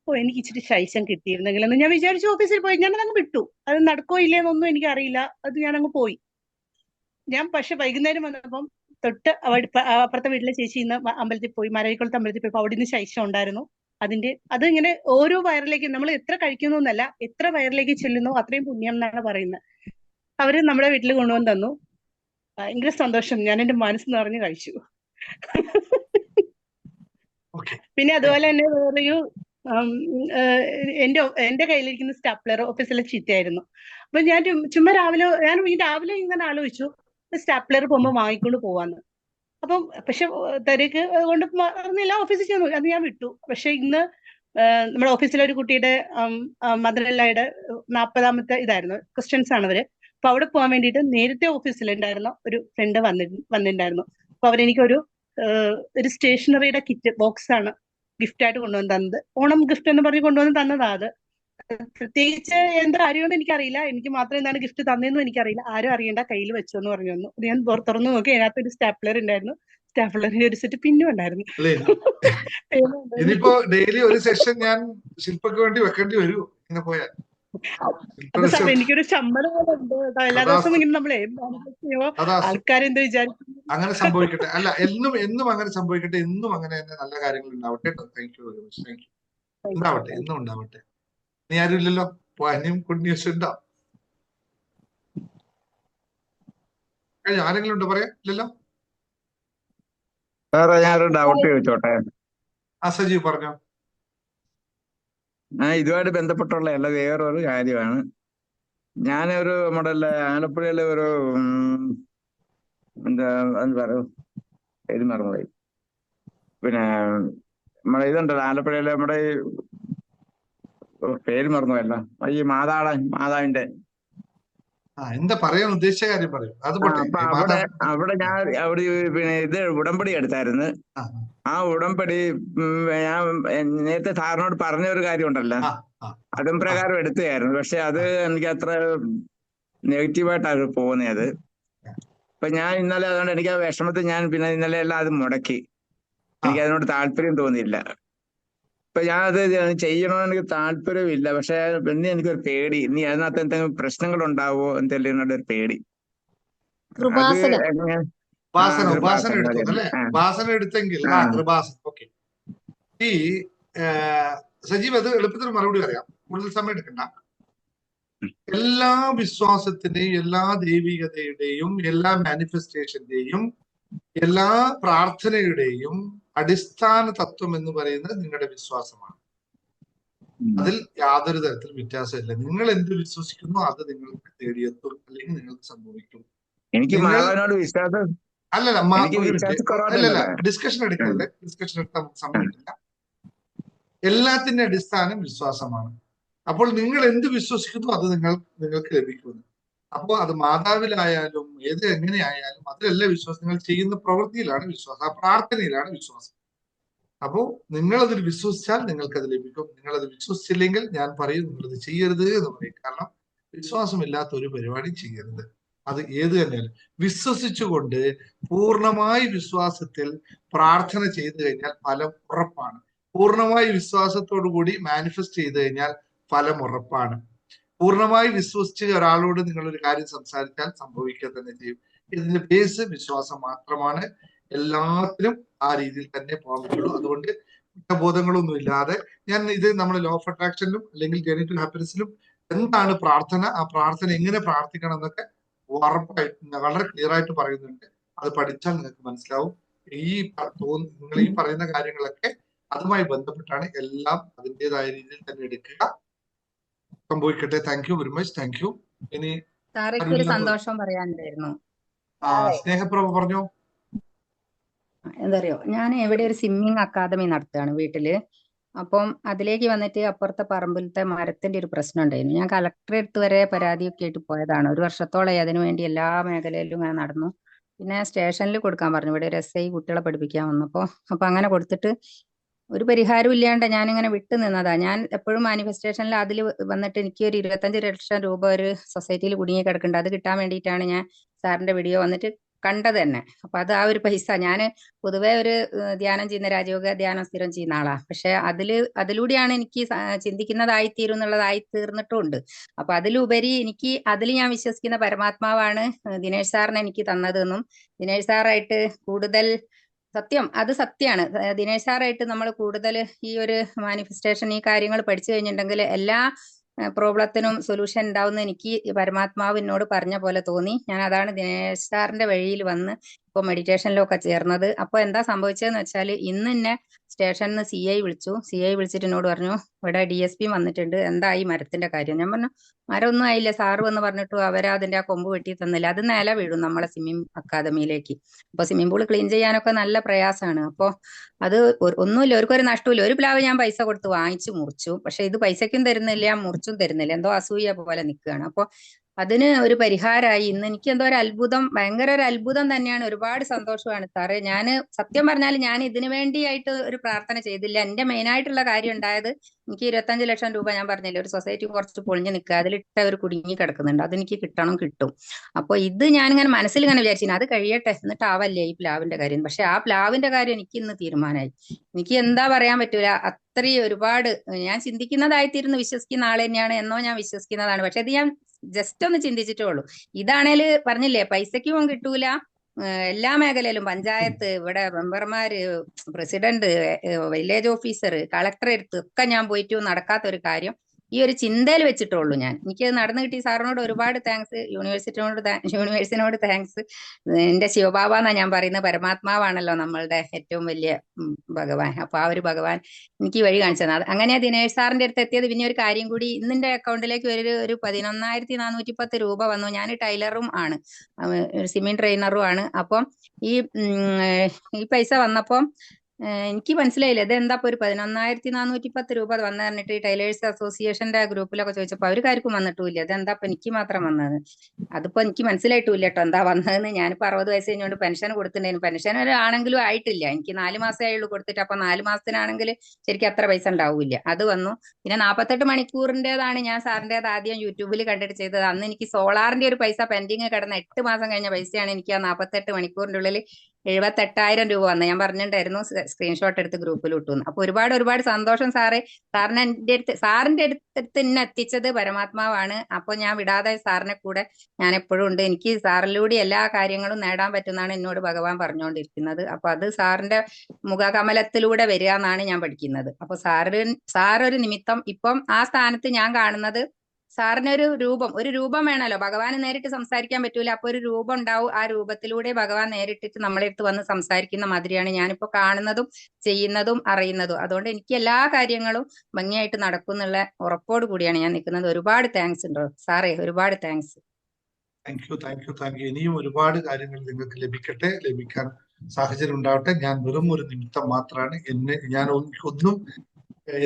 എനിക്ക് ഇച്ചിരി ശൈശം കിട്ടിയിരുന്നെങ്കിലെന്ന് ഞാൻ വിചാരിച്ചു. ഓഫീസിൽ പോയി ഞാനതങ്ങ് വിട്ടു. അത് നടക്കോ ഇല്ലേന്നൊന്നും എനിക്കറിയില്ല, അത് ഞാനങ്ങ് പോയി. ഞാൻ പക്ഷെ വൈകുന്നേരം വന്നപ്പം തൊട്ട് അപ്പുറത്തെ വീട്ടിലെ ചേച്ചി ഇന്ന് അമ്പലത്തിൽ പോയി, മാരാരിക്കുളത്ത് അമ്പലത്തിൽ പോയപ്പോ അവിടെ നിന്ന് ശൈശം ഉണ്ടായിരുന്നു. അത് ഇങ്ങനെ ഓരോ വയറിലേക്ക് നമ്മൾ എത്ര കഴിക്കുന്നു എന്നല്ല, എത്ര വയറിലേക്ക് ചെല്ലുന്നു അത്രയും പുണ്യം എന്നാണ് പറയുന്നത്. അവര് നമ്മുടെ വീട്ടിൽ കൊണ്ടുവന്ന് തന്നു. ഭയങ്കര സന്തോഷം, ഞാൻ എന്റെ മനസ്സ് നിറഞ്ഞു കഴിച്ചു. പിന്നെ അതുപോലെ തന്നെ വേറൊരു എന്റെ കയ്യിലിരിക്കുന്ന സ്റ്റാപ്ലർ ഓഫീസിലെ ചീത്തയായിരുന്നു. അപ്പൊ ഞാൻ ചുമ്മാ രാവിലെ ഇങ്ങനെ ആലോചിച്ചു, സ്റ്റാപ്ലർ പോകുമ്പോൾ വാങ്ങിക്കൊണ്ട് പോവാന്ന്. അപ്പം പക്ഷെ തിരക്ക് കൊണ്ട് പറഞ്ഞില്ല, ഓഫീസിൽ ചെന്നു, അത് ഞാൻ വിട്ടു. പക്ഷെ ഇന്ന് നമ്മുടെ ഓഫീസിലെ ഒരു കുട്ടിയുടെ മദർ-ഇൻ-ലോയുടെ 40ാമത്തെ ഇതായിരുന്നു, ക്രിസ്ത്യൻസ് ആണ് അവര്. അപ്പൊ അവിടെ പോകാൻ വേണ്ടിയിട്ട് നേരത്തെ ഓഫീസിലുണ്ടായിരുന്ന ഒരു ഫ്രണ്ട് വന്നിട്ടുണ്ടായിരുന്നു. അപ്പൊ അവരെനിക്കൊരു സ്റ്റേഷനറിയുടെ കിറ്റ് ബോക്സ് ആണ് ഗിഫ്റ്റ് ആയിട്ട് കൊണ്ടുവന്ന് തന്നത്. ഓണം ഗിഫ്റ്റ് എന്ന് പറഞ്ഞ് കൊണ്ടുവന്ന് തന്നതാ. അത് പ്രത്യേകിച്ച് എന്താ കാര്യമെന്ന് എനിക്കറിയില്ല, എനിക്ക് മാത്രം എന്താണ് ഗിഫ്റ്റ് തന്നതെന്നും എനിക്കറിയില്ല. ആരും അറിയണ്ട, കയ്യിൽ വെച്ചു എന്ന് പറഞ്ഞു തന്നു. ഞാൻ തുറന്നു നോക്കി, അതിനകത്ത് ഒരു സ്റ്റാപ്ലർ ഉണ്ടായിരുന്നു, സ്റ്റാപ്ലറിന്റെ ഒരു സെറ്റ് പിന്നും ഉണ്ടായിരുന്നു. ഇനിയിപ്പോ ഡെയിലി ഒരു സെഷൻ ഞാൻ ശില്പക്ക് വേണ്ടി വെക്കേണ്ടി വരൂ ഇങ്ങനെ പോയാൽ. എനിക്കൊരു ശമ്പളം ഉണ്ട്, എല്ലാ ദിവസവും ഇങ്ങനെ നമ്മളെ ആൾക്കാരെന്ത് വിചാരിക്കും. അങ്ങനെ സംഭവിക്കട്ടെ. അല്ല, എന്നും അങ്ങനെ സംഭവിക്കട്ടെ. എന്നും അങ്ങനെ തന്നെ നല്ല കാര്യങ്ങൾ ഉണ്ടാവട്ടെ. Thank you very much. Thank U. ഉണ്ടാവട്ടെ, എന്നും ഉണ്ടാവട്ടെ. നീ ആരും ഇല്ലല്ലോ, ഇനിയും ഗുഡ് ന്യൂസ് ഉണ്ടാവും. ആരെങ്കിലും ഉണ്ടോ പറയാ? ഇല്ലല്ലോ. ഞാനൊരു ഡൗട്ട് ചോദിച്ചോട്ടെ? സജീവ് പറഞ്ഞോ. ഇതുമായിട്ട് ബന്ധപ്പെട്ടുള്ള അല്ല, വേറൊരു കാര്യമാണ്. ഞാനൊരു നമ്മുടെ ആലപ്പുഴയിലെ ഒരു എന്താ പറയും, പേര് മറന്നുപോയി. പിന്നെ നമ്മുടെ ഇതുണ്ടല്ലോ ആലപ്പുഴയിലെ നമ്മുടെ പേര് മറന്നുപോയല്ല, ഈ മാതാവിന്റെ എന്താ പറയാൻ ഉദ്ദേശിച്ച കാര്യം പറയും. അപ്പൊ അവിടെ പിന്നെ ഇത് ഉടമ്പടി എടുത്തായിരുന്നു. ആ ഉടമ്പടി ഞാൻ നേരത്തെ സാറിനോട് പറഞ്ഞ ഒരു കാര്യം ഉണ്ടല്ലോ, ആ, അതും ആ, പ്രകാരം എടുത്തതായിരുന്നു. പക്ഷെ അത് എനിക്ക് അത്ര നെഗറ്റീവായിട്ടാണ് പോകുന്നത്. ഇപ്പൊ ഞാൻ ഇന്നലെ അതുകൊണ്ട് എനിക്ക് ആ വിഷമത്തിൽ ഞാൻ പിന്നെ ഇന്നലെ എല്ലാം അത് മുടക്കി. എനിക്ക് അതിനോട് താല്പര്യം തോന്നിയില്ല. ഇപ്പൊ ഞാൻ അത് ചെയ്യണമെന്ന് എനിക്ക് താല്പര്യമില്ല. പക്ഷെ പിന്നെ എനിക്കൊരു പേടി, ഇനി അതിനകത്ത് എന്തെങ്കിലും പ്രശ്നങ്ങൾ ഉണ്ടാവോ എന്തെങ്കിലും എന്നൊരു പേടി. അത് കൃപാസന എങ്ങനെ? ഉപാസന കൃപാസന എടുത്തു അതെ. അല്ലേ? ആ ഉപാസന എടുത്തെങ്കിൽ ആ കൃപാസന. ഓക്കെ. ഈ സജീവ് അത് എളുപ്പത്തിൽ മറുപടി പറയാം, കൂടുതൽ സമയം എടുക്കണ്ട. എല്ലാ വിശ്വാസത്തിന്റെയും എല്ലാ ദൈവികതയുടെയും എല്ലാ മാനിഫെസ്റ്റേഷന്റെയും എല്ലാ പ്രാർത്ഥനയുടെയും അടിസ്ഥാന തത്വം എന്ന് പറയുന്നത് നിങ്ങളുടെ വിശ്വാസമാണ്. അതിൽ യാതൊരു തരത്തിൽ വ്യത്യാസമില്ല. നിങ്ങൾ എന്ത് വിശ്വസിക്കുന്നു അത് നിങ്ങൾക്ക് തേടിയെത്തും, അല്ലെങ്കിൽ നിങ്ങൾക്ക് സംഭവിക്കും. എനിക്ക് നിങ്ങൾ മാതാവിനോട് വിശ്വാസം, അല്ലല്ല എനിക്ക് ഒരു മിനിറ്റ്, അല്ലല്ല, വിശ്വാസക്കുറവുണ്ടല്ലേ? ഡിസ്കഷൻ എടുക്കരുത്. ഡിസ്കഷൻ എടുക്കാൻ നമുക്ക് സമയം കിട്ടില്ല. എല്ലാത്തിന്റെ അടിസ്ഥാനം വിശ്വാസമാണ്. അപ്പോൾ നിങ്ങൾ എന്ത് വിശ്വസിക്കുന്നു അത് നിങ്ങൾക്ക് ലഭിക്കുന്നു. അപ്പോൾ അത് മാതാവിലായാലും എങ്ങനെയായാലും അതിലല്ല വിശ്വാസം. നിങ്ങൾ ചെയ്യുന്ന പ്രവൃത്തിയിലാണ് വിശ്വാസം, ആ പ്രാർത്ഥനയിലാണ് വിശ്വാസം. അപ്പോ നിങ്ങൾ അതിൽ വിശ്വസിച്ചാൽ നിങ്ങൾക്ക് അത് ലഭിക്കും. നിങ്ങൾ അത് വിശ്വസിച്ചില്ലെങ്കിൽ ഞാൻ പറയും നിങ്ങളത് ചെയ്യരുത് എന്ന് പറയും. കാരണം വിശ്വാസമില്ലാത്ത ഒരു പരിപാടി ചെയ്യരുത്. അത് ഏത് തന്നെയാലും വിശ്വസിച്ചുകൊണ്ട് പൂർണ്ണമായി വിശ്വാസത്തിൽ പ്രാർത്ഥന ചെയ്തു കഴിഞ്ഞാൽ ഫലം ഉറപ്പാണ്. പൂർണ്ണമായി വിശ്വാസത്തോടു കൂടി മാനിഫെസ്റ്റ് ചെയ്തു കഴിഞ്ഞാൽ ഫലം ഉറപ്പാണ്. പൂർണ്ണമായി വിശ്വസിച്ച് ഒരാളോട് നിങ്ങൾ ഒരു കാര്യം സംസാരിച്ചാൽ സംഭവിക്കുക തന്നെ ചെയ്യും. ഇതിന്റെ ബേസ് വിശ്വാസം മാത്രമാണ്. എല്ലാത്തിനും ആ രീതിയിൽ തന്നെ പോകാൻ പറ്റുള്ളൂ. അതുകൊണ്ട് കുറ്റബോധങ്ങളൊന്നും ഇല്ലാതെ ഇത് നമ്മൾ ലോ ഓഫ് അട്രാക്ഷനിലും അല്ലെങ്കിൽ ജേർണി ടു ഹാപ്പിനെസിലും എന്താണ് പ്രാർത്ഥന, ആ പ്രാർത്ഥന എങ്ങനെ പ്രാർത്ഥിക്കണം എന്നൊക്കെ ഉറപ്പായിട്ട് വളരെ ക്ലിയർ ആയിട്ട് പറയുന്നുണ്ട്. അത് പഠിച്ചാൽ നിങ്ങൾക്ക് മനസ്സിലാവും. നിങ്ങൾ ഈ പറയുന്ന കാര്യങ്ങളൊക്കെ അതുമായി ബന്ധപ്പെട്ടാണ്. എല്ലാം അതിൻ്റെതായ രീതിയിൽ തന്നെ എടുക്കുക. സംഭവിക്കട്ടെ. Thank you very much. Thank U. ഇനി സാറേക്ക് ഒരു സന്തോഷം പറയാനുണ്ടായിരുന്നു. സ്നേഹപ്രഭ പറഞ്ഞോ. എന്തറിയോ, ഞാൻ ഇവിടെ ഒരു സ്വിമ്മിങ് അക്കാദമി നടത്തുകയാണ് വീട്ടില്. അപ്പം അതിലേക്ക് വന്നിട്ട് അപ്പുറത്തെ പറമ്പിലത്തെ മരത്തിന്റെ ഒരു പ്രശ്നം ഉണ്ടായിരുന്നു. ഞാൻ കളക്ടറേറ്റ് വരെ പരാതിയൊക്കെ ആയിട്ട് പോയതാണ്. ഒരു വർഷത്തോളം അതിനു വേണ്ടി എല്ലാ മേഖലയിലും ഞാൻ നടന്നു. പിന്നെ സ്റ്റേഷനിൽ കൊടുക്കാൻ പറഞ്ഞു. ഇവിടെ ഒരു SI കുട്ടികളെ പഠിപ്പിക്കാൻ വന്നപ്പോ അപ്പൊ അങ്ങനെ കൊടുത്തിട്ട് ഒരു പരിഹാരം ഇല്ലാണ്ട് ഞാനിങ്ങനെ വിട്ടു നിന്നതാ. ഞാൻ എപ്പോഴും മാനിഫെസ്റ്റേഷനിൽ അതിൽ വന്നിട്ട് എനിക്ക് ഒരു 25 ലക്ഷം രൂപ ഒരു സൊസൈറ്റിയിൽ കുടുങ്ങി കിടക്കുന്നുണ്ട്. അത് കിട്ടാൻ വേണ്ടിയിട്ടാണ് ഞാൻ സാറിന്റെ വീഡിയോ വന്നിട്ട് കണ്ടത് തന്നെ. അപ്പൊ അത് ആ ഒരു പൈസ ഞാൻ പൊതുവെ ഒരു ധ്യാനം ചെയ്യുന്ന രാജയോഗ ധ്യാനം സ്ഥിരം ചെയ്യുന്ന ആളാ. പക്ഷെ അതിലൂടെയാണ് എനിക്ക് ചിന്തിക്കുന്നതായി തീരും എന്നുള്ളതായി തീർന്നിട്ടും ഉണ്ട്. അപ്പൊ അതിലുപരി എനിക്ക് അതിൽ ഞാൻ വിശ്വസിക്കുന്ന പരമാത്മാവാണ് ദിനേശ് സാറിന് എനിക്ക് തന്നതെന്നും ദിനേശ് സാറായിട്ട് കൂടുതൽ അത് സത്യമാണ്. ദിനേശ് സാറായിട്ട് നമ്മൾ കൂടുതൽ ഈ ഒരു മാനിഫെസ്റ്റേഷൻ ഈ കാര്യങ്ങൾ പഠിച്ചു കഴിഞ്ഞിട്ടുണ്ടെങ്കിൽ എല്ലാ പ്രോബ്ലത്തിനും സൊല്യൂഷൻ ഉണ്ടാവുന്ന എനിക്ക് പരമാത്മാവ് എന്നോട് പറഞ്ഞ പോലെ തോന്നി. ഞാൻ അതാണ് ദിനേശ് സാറിന്റെ വഴിയിൽ വന്ന് ഇപ്പൊ മെഡിറ്റേഷനിലൊക്കെ ചേർന്നത്. അപ്പൊ എന്താ സംഭവിച്ചതെന്ന് വെച്ചാൽ ഇന്ന് എന്നെ സ്റ്റേഷനിൽ നിന്ന് CI വിളിച്ചു. CI വിളിച്ചിട്ട് എന്നോട് പറഞ്ഞു ഇവിടെ DSP വന്നിട്ടുണ്ട്, എന്തായി മരത്തിന്റെ കാര്യം? ഞാൻ പറഞ്ഞു മരം ഒന്നും ആയില്ല, സാറ് വന്ന് പറഞ്ഞിട്ടു അവരതിന്റെ ആ കൊമ്പ് വെട്ടി തന്നില്ല. അത് നില വീഴും നമ്മളെ സ്വിമ്മിംഗ് അക്കാദമിയിലേക്ക്. അപ്പൊ സ്വിമ്മിംഗ് പൂൾ ക്ലീൻ ചെയ്യാനൊക്കെ നല്ല പ്രയാസമാണ്. അപ്പൊ അത് ഒന്നുമില്ല, ഒരു നഷ്ടമില്ല. ഒരു പ്ലാവ് ഞാൻ പൈസ കൊടുത്ത് വാങ്ങിച്ചു മുറിച്ചു. പക്ഷെ ഇത് പൈസയ്ക്കും തരുന്നില്ല, മുറിച്ചും തരുന്നില്ല. എന്തോ അസൂയ പോലെ നിൽക്കുകയാണ്. അപ്പൊ അതിന് ഒരു പരിഹാരമായി. ഇന്ന് എനിക്ക് എന്തോ ഒരു അത്ഭുതം, ഭയങ്കര ഒരു അത്ഭുതം തന്നെയാണ്. ഒരുപാട് സന്തോഷമാണ് സാറേ. ഞാൻ സത്യം പറഞ്ഞാൽ ഞാൻ ഇതിനു വേണ്ടിയായിട്ട് ഒരു പ്രാർത്ഥന ചെയ്തില്ല. എന്റെ മെയിനായിട്ടുള്ള കാര്യം ഉണ്ടായത് എനിക്ക് 25 ലക്ഷം രൂപ ഞാൻ പറഞ്ഞില്ലേ, ഒരു സൊസൈറ്റി കുറച്ച് പൊളിഞ്ഞു നിൽക്കുക, അതിലിട്ട് ഒരു കുടുങ്ങി കിടക്കുന്നുണ്ട്. അതെനിക്ക് കിട്ടും. അപ്പൊ ഇത് ഞാനിങ്ങനെ മനസ്സിൽ ഇങ്ങനെ വിചാരിച്ചു അത് കഴിയട്ടെ എന്നിട്ടാവല്ലേ ഈ പ്ലാവിന്റെ കാര്യം. പക്ഷെ ആ പ്ലാവിന്റെ കാര്യം എനിക്ക് ഇന്ന് തീരുമാനമായി. എനിക്ക് എന്താ പറയാൻ പറ്റൂല, അത്രയും ഒരുപാട് ഞാൻ ചിന്തിക്കുന്നതായിത്തീരുന്നു വിശ്വസിക്കുന്ന ആൾ തന്നെയാണ് എന്നോ ഞാൻ വിശ്വസിക്കുന്നതാണ്. പക്ഷെ ഇത് ഞാൻ ജസ്റ്റ് ഒന്ന് ചിന്തിച്ചിട്ടേ ഉള്ളൂ. ഇതാണേല് പറഞ്ഞില്ലേ പൈസയ്ക്കും കിട്ടൂല. എല്ലാ മേഖലയിലും പഞ്ചായത്ത്, ഇവിടെ മെമ്പർമാര്, പ്രസിഡന്റ്, വില്ലേജ് ഓഫീസർ, കളക്ടറേറ്റ് ഒക്കെ ഞാൻ പോയിട്ട് നടക്കാത്ത ഒരു കാര്യം ഈ ഒരു ചിന്തയിൽ വെച്ചിട്ടുള്ളൂ ഞാൻ. എനിക്ക് നടന്നു കിട്ടി. സാറിനോട് ഒരുപാട് താങ്ക്സ്. യൂണിവേഴ്സിനോട് താങ്ക്സ്. എന്റെ ശിവബാബ എന്നാ ഞാൻ പറയുന്നത്. പരമാത്മാവാണല്ലോ നമ്മളുടെ ഏറ്റവും വലിയ ഭഗവാൻ. അപ്പൊ ആ ഒരു ഭഗവാൻ എനിക്ക് വഴി കാണിച്ചത്. അങ്ങനെ ദിനേശ് സാറിന്റെ അടുത്ത് എത്തിയത്. പിന്നെ ഒരു കാര്യം കൂടി, ഇന്നിന്റെ അക്കൗണ്ടിലേക്ക് ഒരു 11,410 രൂപ വന്നു. ഞാൻ ടൈലറും ആണ്, ഒരു സിമ്മിങ് ട്രെയിനറും ആണ്. അപ്പം ഈ പൈസ വന്നപ്പം എനിക്ക് മനസ്സിലായില്ല ഇത് എന്താ ഇപ്പൊ ഒരു 11,410 രൂപ വന്നു പറഞ്ഞിട്ട് ഈ ടൈലേഴ്സ് അസോസിയേഷന്റെ ഗ്രൂപ്പിലൊക്കെ ചോദിച്ചപ്പോ അവർക്കാർക്കും വന്നിട്ടില്ല. ഇതെന്താ ഇപ്പൊ എനിക്ക് മാത്രം വന്നത്? അതിപ്പോ എനിക്ക് മനസ്സിലായിട്ടില്ല കേട്ടോ എന്താ വന്നതെന്ന്. ഞാനിപ്പോ 60 വയസ്സ് കഴിഞ്ഞുകൊണ്ട് പെൻഷൻ കൊടുത്തിട്ടുണ്ടായിരുന്നു. പെൻഷൻ ആണെങ്കിലും ആയിട്ടില്ല, എനിക്ക് 4 മാസമേ ഉള്ളൂ കൊടുത്തിട്ട്. അപ്പൊ 4 മാസത്തിനാണെങ്കിൽ ശരിക്കും അത്ര പൈസ ഉണ്ടാവില്ല. അത് വന്നു. പിന്നെ 48 മണിക്കൂറിന്റേതാണ് ഞാൻ സാറിന്റേത് ആദ്യം യൂട്യൂബിൽ കണ്ടിട്ട് ചെയ്തത്. അന്ന് എനിക്ക് സോളാറിന്റെ ഒരു പൈസ പെൻഡിങ് കിടന്ന 8 മാസം കഴിഞ്ഞ പൈസയാണ് എനിക്ക് ആ 48 മണിക്കൂറിന്റെ ഉള്ളിൽ 78,000 രൂപ വന്നു. ഞാൻ പറഞ്ഞിട്ടുണ്ടായിരുന്നു സ്ക്രീൻഷോട്ട് എടുത്ത് ഗ്രൂപ്പിൽ ഇട്ടു. അപ്പൊ ഒരുപാട് സന്തോഷം സാറേ. സാറിന്റെ അടുത്ത് എന്നെ എത്തിച്ചത് പരമാത്മാവാണ്. അപ്പൊ ഞാൻ വിടാതെ സാറിനെ കൂടെ ഞാൻ എപ്പോഴും ഉണ്ട്. എനിക്ക് സാറിലൂടെ എല്ലാ കാര്യങ്ങളും നേടാൻ പറ്റുന്നതാണ് എന്നോട് ഭഗവാൻ പറഞ്ഞുകൊണ്ടിരിക്കുന്നത്. അപ്പൊ അത് സാറിന്റെ മുഖകമലത്തിലൂടെ വരിക എന്നാണ് ഞാൻ പഠിക്കുന്നത്. അപ്പൊ സാറൊരു നിമിത്തം ഇപ്പം ആ സ്ഥാനത്ത് ഞാൻ കാണുന്നത്. സാറിന് ഒരു രൂപം വേണമല്ലോ. ഭഗവാന് നേരിട്ട് സംസാരിക്കാൻ പറ്റൂല. അപ്പൊ ഒരു രൂപം ഉണ്ടാവും. ആ രൂപത്തിലൂടെ ഭഗവാൻ നേരിട്ടിട്ട് നമ്മളെ അടുത്ത് വന്ന് സംസാരിക്കുന്ന മാതിരിയാണ് ഞാനിപ്പോ കാണുന്നതും ചെയ്യുന്നതും അറിയുന്നതും. അതുകൊണ്ട് എനിക്ക് എല്ലാ കാര്യങ്ങളും ഭംഗിയായിട്ട് നടക്കും എന്നുള്ള ഉറപ്പോട് കൂടിയാണ് ഞാൻ നിൽക്കുന്നത്. ഒരുപാട് താങ്ക്സ് ഉണ്ടോ സാറേ, ഒരുപാട് താങ്ക്സ്. Thank you. ഇനിയും ഒരുപാട് കാര്യങ്ങൾ നിങ്ങൾക്ക് ലഭിക്കാൻ സാഹചര്യം ഉണ്ടാവട്ടെ. ഞാൻ വെറും ഒരു നിമിത്തം മാത്രമാണ്. ഞാൻ ഒന്നും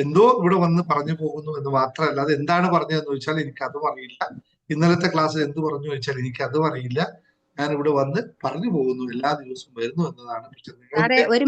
എന്തോ ഇവിടെ വന്ന് പറഞ്ഞു പോകുന്നു എന്ന് മാത്രമല്ല, അത് എന്താണ് പറഞ്ഞതെന്ന് ചോദിച്ചാൽ എനിക്ക് അതും അറിയില്ല. ഇന്നലത്തെ ക്ലാസ്സിൽ എന്ത് പറഞ്ഞു ചോദിച്ചാൽ എനിക്ക് അതും അറിയില്ല. ഞാൻ ഇവിടെ വന്ന് പറഞ്ഞു പോകുന്നു, എല്ലാ ദിവസവും വരുന്നു എന്നതാണ്. സാറേ ഒരു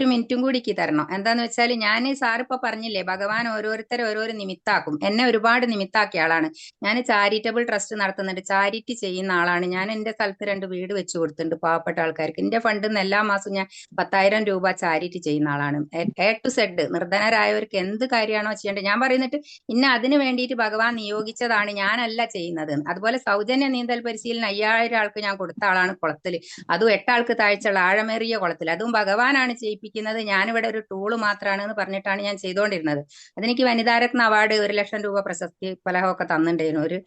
മിനിറ്റും കൂടി തരണം. എന്താന്ന് വെച്ചാൽ ഞാൻ സാറിപ്പോ പറഞ്ഞില്ലേ ഭഗവാൻ ഓരോരുത്തരെ ഓരോരോ നിമിത്താക്കും. എന്നെ ഒരുപാട് നിമിത്താക്കിയ ആളാണ്. ഞാൻ ചാരിറ്റബിൾ ട്രസ്റ്റ് നടത്തുന്നുണ്ട്, ചാരിറ്റി ചെയ്യുന്ന ആളാണ്. ഞാൻ എന്റെ സ്ഥലത്ത് 2 വീട് വെച്ച് കൊടുത്തിട്ടുണ്ട് പാവപ്പെട്ട ആൾക്കാർക്ക്. എന്റെ ഫണ്ടിൽ നിന്ന് എല്ലാ മാസവും ഞാൻ 10,000 രൂപ ചാരിറ്റി ചെയ്യുന്ന ആളാണ്. A to Z നിർധനരായവർക്ക് എന്ത് കാര്യമാണോ ചെയ്യേണ്ടത് ഞാൻ പറയുന്നിട്ട് അതിന് വേണ്ടിയിട്ട് ഭഗവാൻ നിയോഗിച്ചതാണ്, ഞാനല്ല ചെയ്യുന്നത്. അതുപോലെ സൗജന്യ നീന്തൽ പരിശീലനം 5000 ആൾക്ക് ഞാൻ കൊടുത്ത ആളാണ് കുളത്തില്. അതും 8 ആൾക്ക് താഴ്ചയുള്ള ആഴമേറിയ കുളത്തിൽ. അതും ഭഗവാനാണ് ചെയ്യിപ്പിക്കുന്നത്. ഞാനിവിടെ ഒരു ടൂള് മാത്രമാണ് എന്ന് പറഞ്ഞിട്ടാണ് ഞാൻ ചെയ്തുകൊണ്ടിരുന്നത്. അതെനിക്ക് വനിതാരത്ന അവാർഡ് 1,00,000 രൂപ പ്രശസ്തി ഫലമൊക്കെ തന്നിട്ടുണ്ടായിരുന്നു.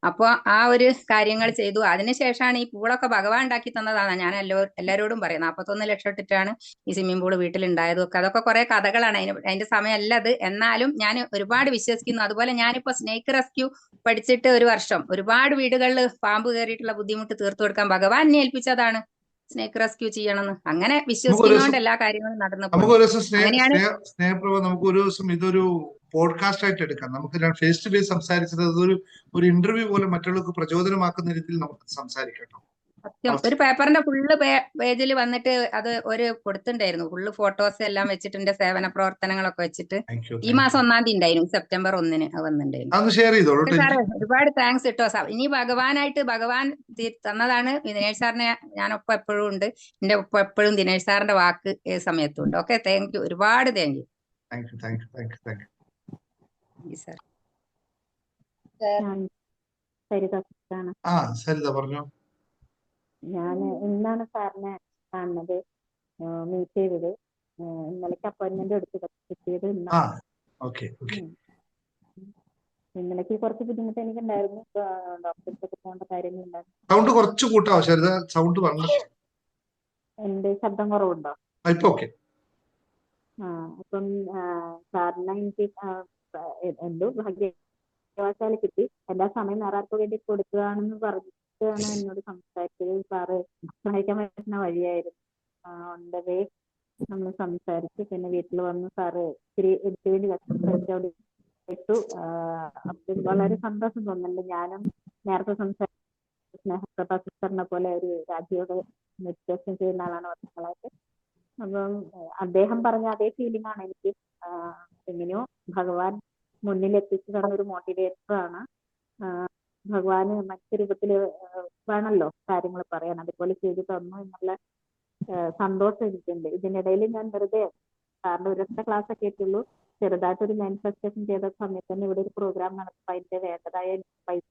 അപ്പൊ ആ ഒരു കാര്യങ്ങൾ ചെയ്തു. അതിനുശേഷമാണ് ഈ പൂളൊക്കെ ഭഗവാൻ ഉണ്ടാക്കി തന്നതാണ് ഞാൻ എല്ലാവരോടും പറയും. 41 ലക്ഷം ഇട്ടിട്ടാണ് ഈ സ്വിമ്മിംഗ് പൂള് വീട്ടിലുണ്ടായതൊക്കെ. അതൊക്കെ കുറെ കഥകളാണ്. അതിന്റെ സമയമല്ല അത്. എന്നാലും ഞാൻ ഒരുപാട് വിശ്വസിക്കുന്നു. അതുപോലെ ഞാനിപ്പോ സ്നേക്ക് റെസ്ക്യൂ പഠിച്ചിട്ട് 1 വർഷം ഒരുപാട് വീടുകളിൽ പാമ്പ് കയറിയിട്ടുള്ള ബുദ്ധിമുട്ട് തീർത്തു കൊടുക്കാൻ ഭഗവാൻ എന്നെ ഏൽപ്പിച്ചതാണ്. സ്നേക്ക് റെസ്ക്യൂ ചെയ്യണമെന്ന് അങ്ങനെ വിശ്വസിക്കുന്നതുകൊണ്ട് എല്ലാ കാര്യങ്ങളും നടന്നു പോകും. അങ്ങനെയാണ് സ്നേഹപ്രഭ, നമുക്ക് ഒരു ദിവസം ഇതൊരു പോഡ്കാസ്റ്റ് ആയിട്ട് എടുക്കാം. നമുക്ക് ഫേസ് ടു ഫേസ് സംസാരിച്ചത് ഒരു ഇന്റർവ്യൂ പോലെ മറ്റുള്ളവർക്ക് പ്രചോദനമാക്കുന്ന രീതിയിൽ നമുക്ക് സംസാരിക്കാം. സത്യം. ഒരു പേപ്പറിന്റെ ഫുള്ള് പേജിൽ വന്നിട്ട് അത് ഒരു കൊടുത്തിട്ടുണ്ടായിരുന്നു. ഫുള്ള് ഫോട്ടോസ് എല്ലാം വെച്ചിട്ട് എന്റെ സേവന പ്രവർത്തനങ്ങളൊക്കെ വെച്ചിട്ട് ഈ മാസം 1-ാം തീയതി ഉണ്ടായിരുന്നു. സെപ്റ്റംബർ 1-ന് വന്നിട്ടുണ്ടായിരുന്നു. സാറേ ഒരുപാട് താങ്ക്സ് കേട്ടോ. ഇനി ഭഗവാൻ തന്നതാണ്. ദിനേശ് സാറിനെ ഞാൻ ഒപ്പം എപ്പോഴും ഉണ്ട്. എന്റെ ഒപ്പം എപ്പോഴും ദിനേശ് സാറിന്റെ വാക്ക് ഏത് സമയത്തും ഉണ്ട്. Okay, thank you. ഒരുപാട് താങ്ക് യു. സാർ സരിത പറഞ്ഞോ. ഞാൻ ഇന്നാണ് സാറിനെ കാണുന്നത്, മീറ്റ് ചെയ്തത്. ഇന്നലേക്ക് അപ്പോയിന്റ്മെന്റ് എടുത്ത് കിട്ടിയത് ഇന്നാണ്. ഇന്നലേക്ക് കുറച്ച് ബുദ്ധിമുട്ട് എനിക്കുണ്ടായിരുന്നു. ഡോക്ടർക്ക് പോകേണ്ട കാര്യങ്ങളുണ്ടായിരുന്നു. സൗണ്ട് കുറച്ച് കൂട്ടാവോ സരിത? സൗണ്ട് പറഞ്ഞു. എന്റെ ശബ്ദം കുറവുണ്ടോ? അപ്പം സാറിനെ എനിക്ക് എന്തോ ഭാഗ്യവശാൽ കിട്ടി. എല്ലാ സമയം നേരാർക്ക് വേണ്ടി കൊടുക്കുകയാണെന്ന് പറഞ്ഞിട്ടാണ് എന്നോട് സംസാരിച്ചത്. സാറ് ഭക്ഷണം കഴിക്കാൻ പറ്റുന്ന വഴിയായിരുന്നു. ഓൺ ദ വേ നമ്മൾ സംസാരിച്ചു. പിന്നെ വീട്ടിൽ വന്ന് സാറ് ഇത്തിരി എടുത്തു വേണ്ടി കഷ്ടപ്പെട്ടു. അപ്പൊ വളരെ സന്തോഷം തോന്നുന്നുണ്ട്. ഞാനും നേരത്തെ സംസാരിച്ച സ്നേഹപ്രഭ സിസ്റ്ററിനെ പോലെ ഒരു രാജ്യയോട് മെഡിറ്റേഷൻ ചെയ്യുന്ന ആളാണ് വർഷങ്ങളായിട്ട്. അപ്പം അദ്ദേഹം പറഞ്ഞ അതേ ഫീലിംഗ് ആണ് എനിക്ക്. എങ്ങനെയോ ഭഗവാൻ മുന്നിൽ എത്തിച്ചു തന്ന ഒരു മോട്ടിവേറ്റർ ആണ്. ഭഗവാന് മറ്റു രൂപത്തില് വേണമല്ലോ കാര്യങ്ങൾ പറയാൻ, അതുപോലെ ചെയ്തു തന്നു എന്നുള്ള സന്തോഷം എനിക്കുണ്ട്. ഇതിനിടയിൽ ഞാൻ വെറുതെ സാറിന്റെ ഒരൊറ്റ ക്ലാസ് ഒക്കെ കേട്ടുള്ളൂ. ചെറുതായിട്ടൊരു മാനിഫെസ്റ്റേഷൻ ചെയ്ത സമയത്ത് തന്നെ ഇവിടെ ഒരു പ്രോഗ്രാം നടത്തുമ്പോൾ അതിന്റെ വേണ്ടതായ പൈസ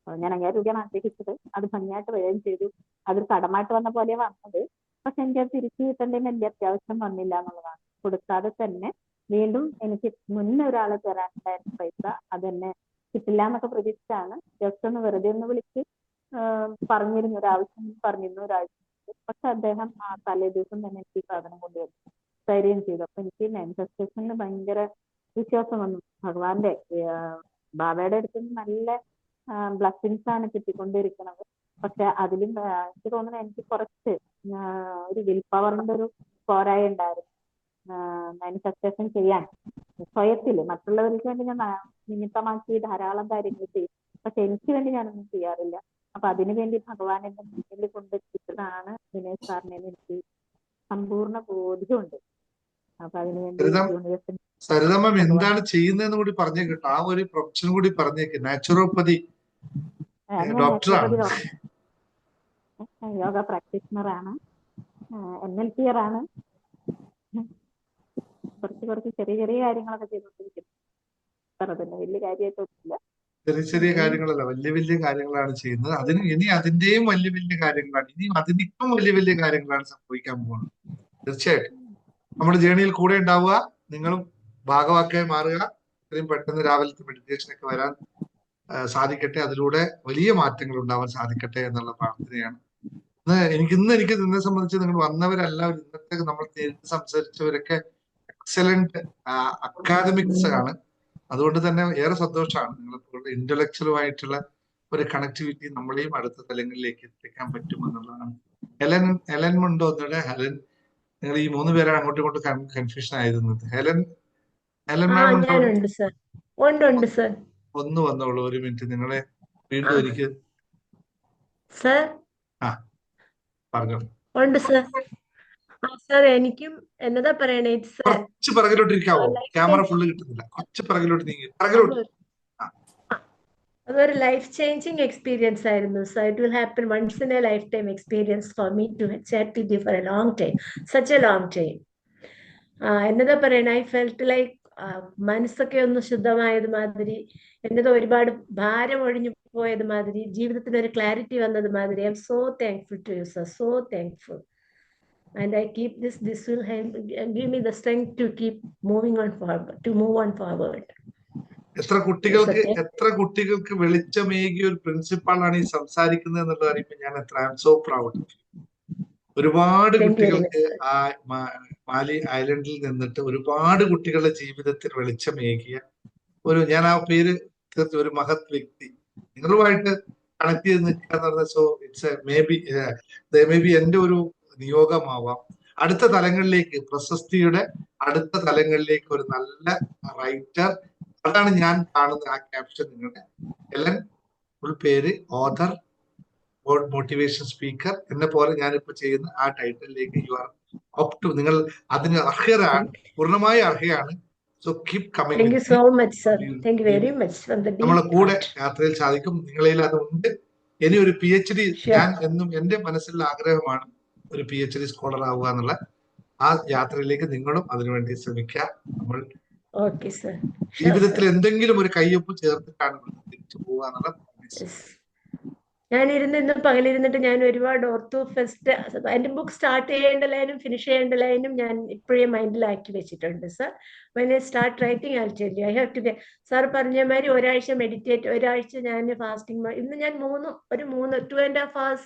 ഞാൻ 5000 രൂപയാണ് ആഗ്രഹിച്ചത്. അത് ഭംഗിയായിട്ട് വരികയും ചെയ്തു. അതൊരു കടമായിട്ട് വന്ന പോലെ വന്നത്. പക്ഷെ എനിക്കത് തിരിച്ചു കിട്ടേണ്ടതിന് വലിയ അത്യാവശ്യം വന്നില്ല എന്നുള്ളതാണ്. കൊടുക്കാതെ തന്നെ വീണ്ടും എനിക്ക് മുന്നേ ഒരാളെ തരാനുണ്ടായിരുന്ന പൈസ അതെന്നെ കിട്ടില്ല എന്നൊക്കെ പ്രതീക്ഷിച്ചാണ് ജസ്റ്റ് ഒന്ന് വെറുതെ ഒന്ന് വിളിച്ച് പറഞ്ഞിരുന്നു, ഒരാവശ്യം പറഞ്ഞിരുന്നു ഒരാഴ്ച. പക്ഷെ അദ്ദേഹം ആ തലേ ദിവസം തന്നെ എനിക്ക് ഈ സാധനം കൊണ്ടുവന്നു തരികയും ചെയ്തു. അപ്പൊ എനിക്ക് മാനിഫെസ്റ്റേഷനിൽ ഭയങ്കര വിശ്വാസം വന്നു. ഭഗവാന്റെ ബാബയുടെ അടുത്ത് നല്ല ബ്ലസ്സിങ്സ് ആണ് കിട്ടിക്കൊണ്ടിരിക്കുന്നത്. പക്ഷെ അതിലും എനിക്ക് തോന്നുന്നു എനിക്ക് കുറച്ച് ഒരു വിൽ പവറിന്റെ ഒരു പോരായ ഉണ്ടായിരുന്നു. മാനിഫെസ്റ്റേഷൻ ചെയ്യാൻ സ്വയത്തില് മറ്റുള്ളവർക്ക് വേണ്ടി ഞാൻ നിമിത്തമാക്കി ധാരാളം കാര്യങ്ങൾ ചെയ്യും. പക്ഷെ എനിക്ക് വേണ്ടി ഞാനൊന്നും ചെയ്യാറില്ല. അപ്പൊ അതിനു വേണ്ടി ഭഗവാൻ എന്റെ മുന്നിൽ കൊണ്ടെത്തിച്ചതാണ് ദിനേശ് സാറിനെ എനിക്ക് സമ്പൂർണ്ണ ബോധ്യമുണ്ട്. അപ്പൊ അതിനുവേണ്ടി യൂണിവേഴ്സിറ്റി സരിതമ്മ എന്താണ് ചെയ്യുന്നതെന്ന് കൂടി പറഞ്ഞേക്ക് കേട്ടോ. ആ ഒരു പ്രൊഫഷൻ കൂടി പറഞ്ഞേക്ക്. നാച്ചുറോപ്പതി ഡോക്ടറാണ്, യോഗ പ്രാക്ടീഷണറാണ്, NLPR ആണ്. കുറച്ച് ചെറിയ ചെറിയ കാര്യങ്ങളൊക്കെ ചെയ്തുകൊണ്ടിരിക്കുന്നു. തന്നെ വലിയ കാര്യമായിട്ടൊന്നുമില്ല. ചെറിയ ചെറിയ കാര്യങ്ങളല്ല, വലിയ വലിയ കാര്യങ്ങളാണ് ചെയ്യുന്നത്. ഇനി അതിന്റെയും വലിയ വലിയ കാര്യങ്ങളാണ്, ഇനിയും അതിനിപ്പം വലിയ വലിയ കാര്യങ്ങളാണ് സംഭവിക്കാൻ പോകുന്നത്. തീർച്ചയായിട്ടും നമ്മുടെ ജേണിയിൽ കൂടെ ഉണ്ടാവുക, നിങ്ങളും ഭാഗവാക്കായി മാറുക. ഇത്രയും പെട്ടെന്ന് രാവിലത്തെ മെഡിറ്റേഷനൊക്കെ വരാൻ സാധിക്കട്ടെ, അതിലൂടെ വലിയ മാറ്റങ്ങൾ ഉണ്ടാവാൻ സാധിക്കട്ടെ എന്നുള്ള പ്രാർത്ഥനയാണ്. എനിക്ക് നിന്നെ സംബന്ധിച്ച് നിങ്ങൾ വന്നവരെല്ലാവരും ഇന്നത്തെ നമ്മൾ നേരിട്ട് സംസാരിച്ചവരൊക്കെ എക്സലന്റ് അക്കാദമിക്സ് ആണ്. അതുകൊണ്ട് തന്നെ ഏറെ സന്തോഷമാണ്. നിങ്ങളെപ്പോലുള്ള ഇന്റലക്ച്വലുമായിട്ടുള്ള ഒരു കണക്ടിവിറ്റി നമ്മളെയും അടുത്ത തലങ്ങളിലേക്ക് എത്തിക്കാൻ പറ്റുമെന്നുള്ളതാണ്. ഹെലൻ ഉണ്ടോ? ഹെലൻ, നിങ്ങൾ ഈ 3 പേരാണ് അങ്ങോട്ടും ഇങ്ങോട്ടും കൺഫ്യൂഷൻ ആയിരുന്നത്. ഹെലൻ മാം ഉണ്ടോ? ഒന്ന് വന്നോളൂ, ഒരു മിനിറ്റ്. നിങ്ങളെ വീണ്ടും ഒരിക്കൽ പറഞ്ഞോ. എനിക്കും എന്നതാ പറയണേ, കുറച്ച് പിറകിലോട്ടിരിക്കാവോ? ക്യാമറ ഫുള്ള് കിട്ടുന്നില്ല. കുറച്ച് പിറകിലോട്ട് നീങ്ങി, പിറകിലോട്ട്. അതൊരു ലൈഫ് ചേഞ്ചിങ് എക്സ്പീരിയൻസ് ആയിരുന്നു. So it will happen once in a lifetime experience for me to chat with you for a long time, such a long time. എന്നതാ പറയണേ, ഐ ഫെൽറ്റ് ലൈക്ക് മനസ്സൊക്കെ ഒന്ന് ശുദ്ധമായത് മാതിരി, എന്നതോ ഒരുപാട് ഭാരം ഒഴിഞ്ഞു പോയത് മാതിരി, ജീവിതത്തിന് ഒരു ക്ലാരിറ്റി വന്നത് മാതിരി. I'm so thankful to you sir, so thankful. And I keep this will help give me the strength to keep moving on forward, to move on forward. എത്ര കുട്ടികൾക്ക് വെളിച്ചമേകിയ ഒരു പ്രിൻസിപ്പാളാണ് ഈ സംസാരിക്കുന്നത് എന്നുള്ളത് അറിയുമ്പോൾ ഞാൻ ഐ ആം സോ പ്രൗഡ്. ഒരുപാട് കുട്ടികൾക്ക് ആ മാലി ഐലൻഡിൽ നിന്നിട്ട് ഒരുപാട് കുട്ടികളുടെ ജീവിതത്തിൽ വെളിച്ചമേകിയ ഞാൻ ആ പേര് തീർച്ച ഒരു മഹത് വ്യക്തി നിങ്ങളുമായിട്ട് കണക്ട് ചെയ്ത് നിൽക്കുക എന്ന് പറഞ്ഞാൽ, സോ ഇറ്റ്സ് മേ ബി എന്റെ ഒരു നിയോഗമാവാം അടുത്ത തലങ്ങളിലേക്ക്, പ്രശസ്തിയുടെ അടുത്ത തലങ്ങളിലേക്ക് ഒരു നല്ല റൈറ്റർ. അതാണ് ഞാൻ കാണുന്ന ആ ക്യാപ്ഷൻ. നിങ്ങളുടെ ഹെലൻ, ഫുൾ പേര് ഓഥർ, മോട്ടിവേഷൻ സ്പീക്കർ, എന്നെ പോലെ ഞാനിപ്പോ ചെയ്യുന്ന ആ ടൈറ്റിലേക്ക് യു ആർ അപ് ടു. നിങ്ങൾ അതിന് അർഹരാണ്, പൂർണ്ണമായി അർഹയാണ്. So keep coming. Thank you so much, sir. Thank you very much. നമ്മളെ കൂടെ യാത്രയിൽ സാധിക്കും. നിങ്ങളിൽ അതുണ്ട്. ഇനി ഒരു PhD, ഞാൻ എന്നും എന്റെ മനസ്സിലുള്ള ആഗ്രഹമാണ് ഒരു PhD സ്കോളർ ആവുക എന്നുള്ള. ആ യാത്രയിലേക്ക് നിങ്ങളും അതിനുവേണ്ടി ശ്രമിക്കുക. നമ്മൾ ജീവിതത്തിൽ എന്തെങ്കിലും ഒരു കയ്യൊപ്പ് ചേർത്തിട്ടാണ് തിരിച്ചു പോവുക എന്നുള്ള. ഞാനിരുന്ന് പകലിരുന്നിട്ട് ഞാൻ ഒരുപാട് ഓർത്തു. ഫസ്റ്റ് എന്റെ ബുക്ക് സ്റ്റാർട്ട് ചെയ്യേണ്ട ലൈനും ഫിനിഷ് ചെയ്യേണ്ട ലൈനും ഞാൻ ഇപ്പോഴേ മൈൻഡിലാക്കി വെച്ചിട്ടുണ്ട് sir. when I start writing I'll tell you. I have to get sir പറഞ്ഞ മാതിരി ഒരാഴ്ച മെഡിറ്റേറ്റ്, ഒരാഴ്ച ഞാൻ ഫാസ്റ്റിംഗ്. ഇന്ന് ഞാൻ 2.5 hours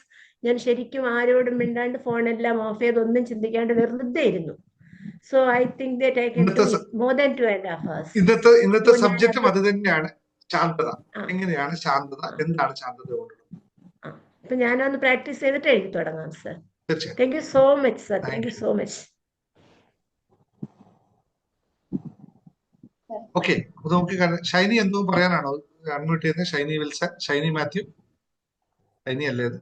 ഞാൻ ശരിക്കും ആരോടും മിണ്ടാണ്ട് ഫോണെല്ലാം ഓഫ് ചെയ്ത് ഒന്നും ചിന്തിക്കാണ്ട് വെറുതെ ഇരുന്നു. So I think that I can do more than 2.5 hours. ഇന്നത്തെ സബ്ജക്റ്റും അത് തന്നെയാണ്, ശാന്തത. എങ്ങനെയാണ് ശാന്തത, എന്താണ് ശാന്തത കൊണ്ടുള്ളത്? അപ്പൊ ഞാനൊന്ന് പ്രാക്ടീസ് ചെയ്തിട്ട് എഴുതി തുടങ്ങാം sir. Thank you so much sir. Thank you so much. Okay, നമുക്ക് ഷൈനി എന്തോ പറയാനാണോ അൺമ്യൂട്ട് ചെയ്യുന്നത്? ഷൈനി വിൽസൺ, ഷൈനി മാത്യു, ഷൈനി അല്ലേ അത്?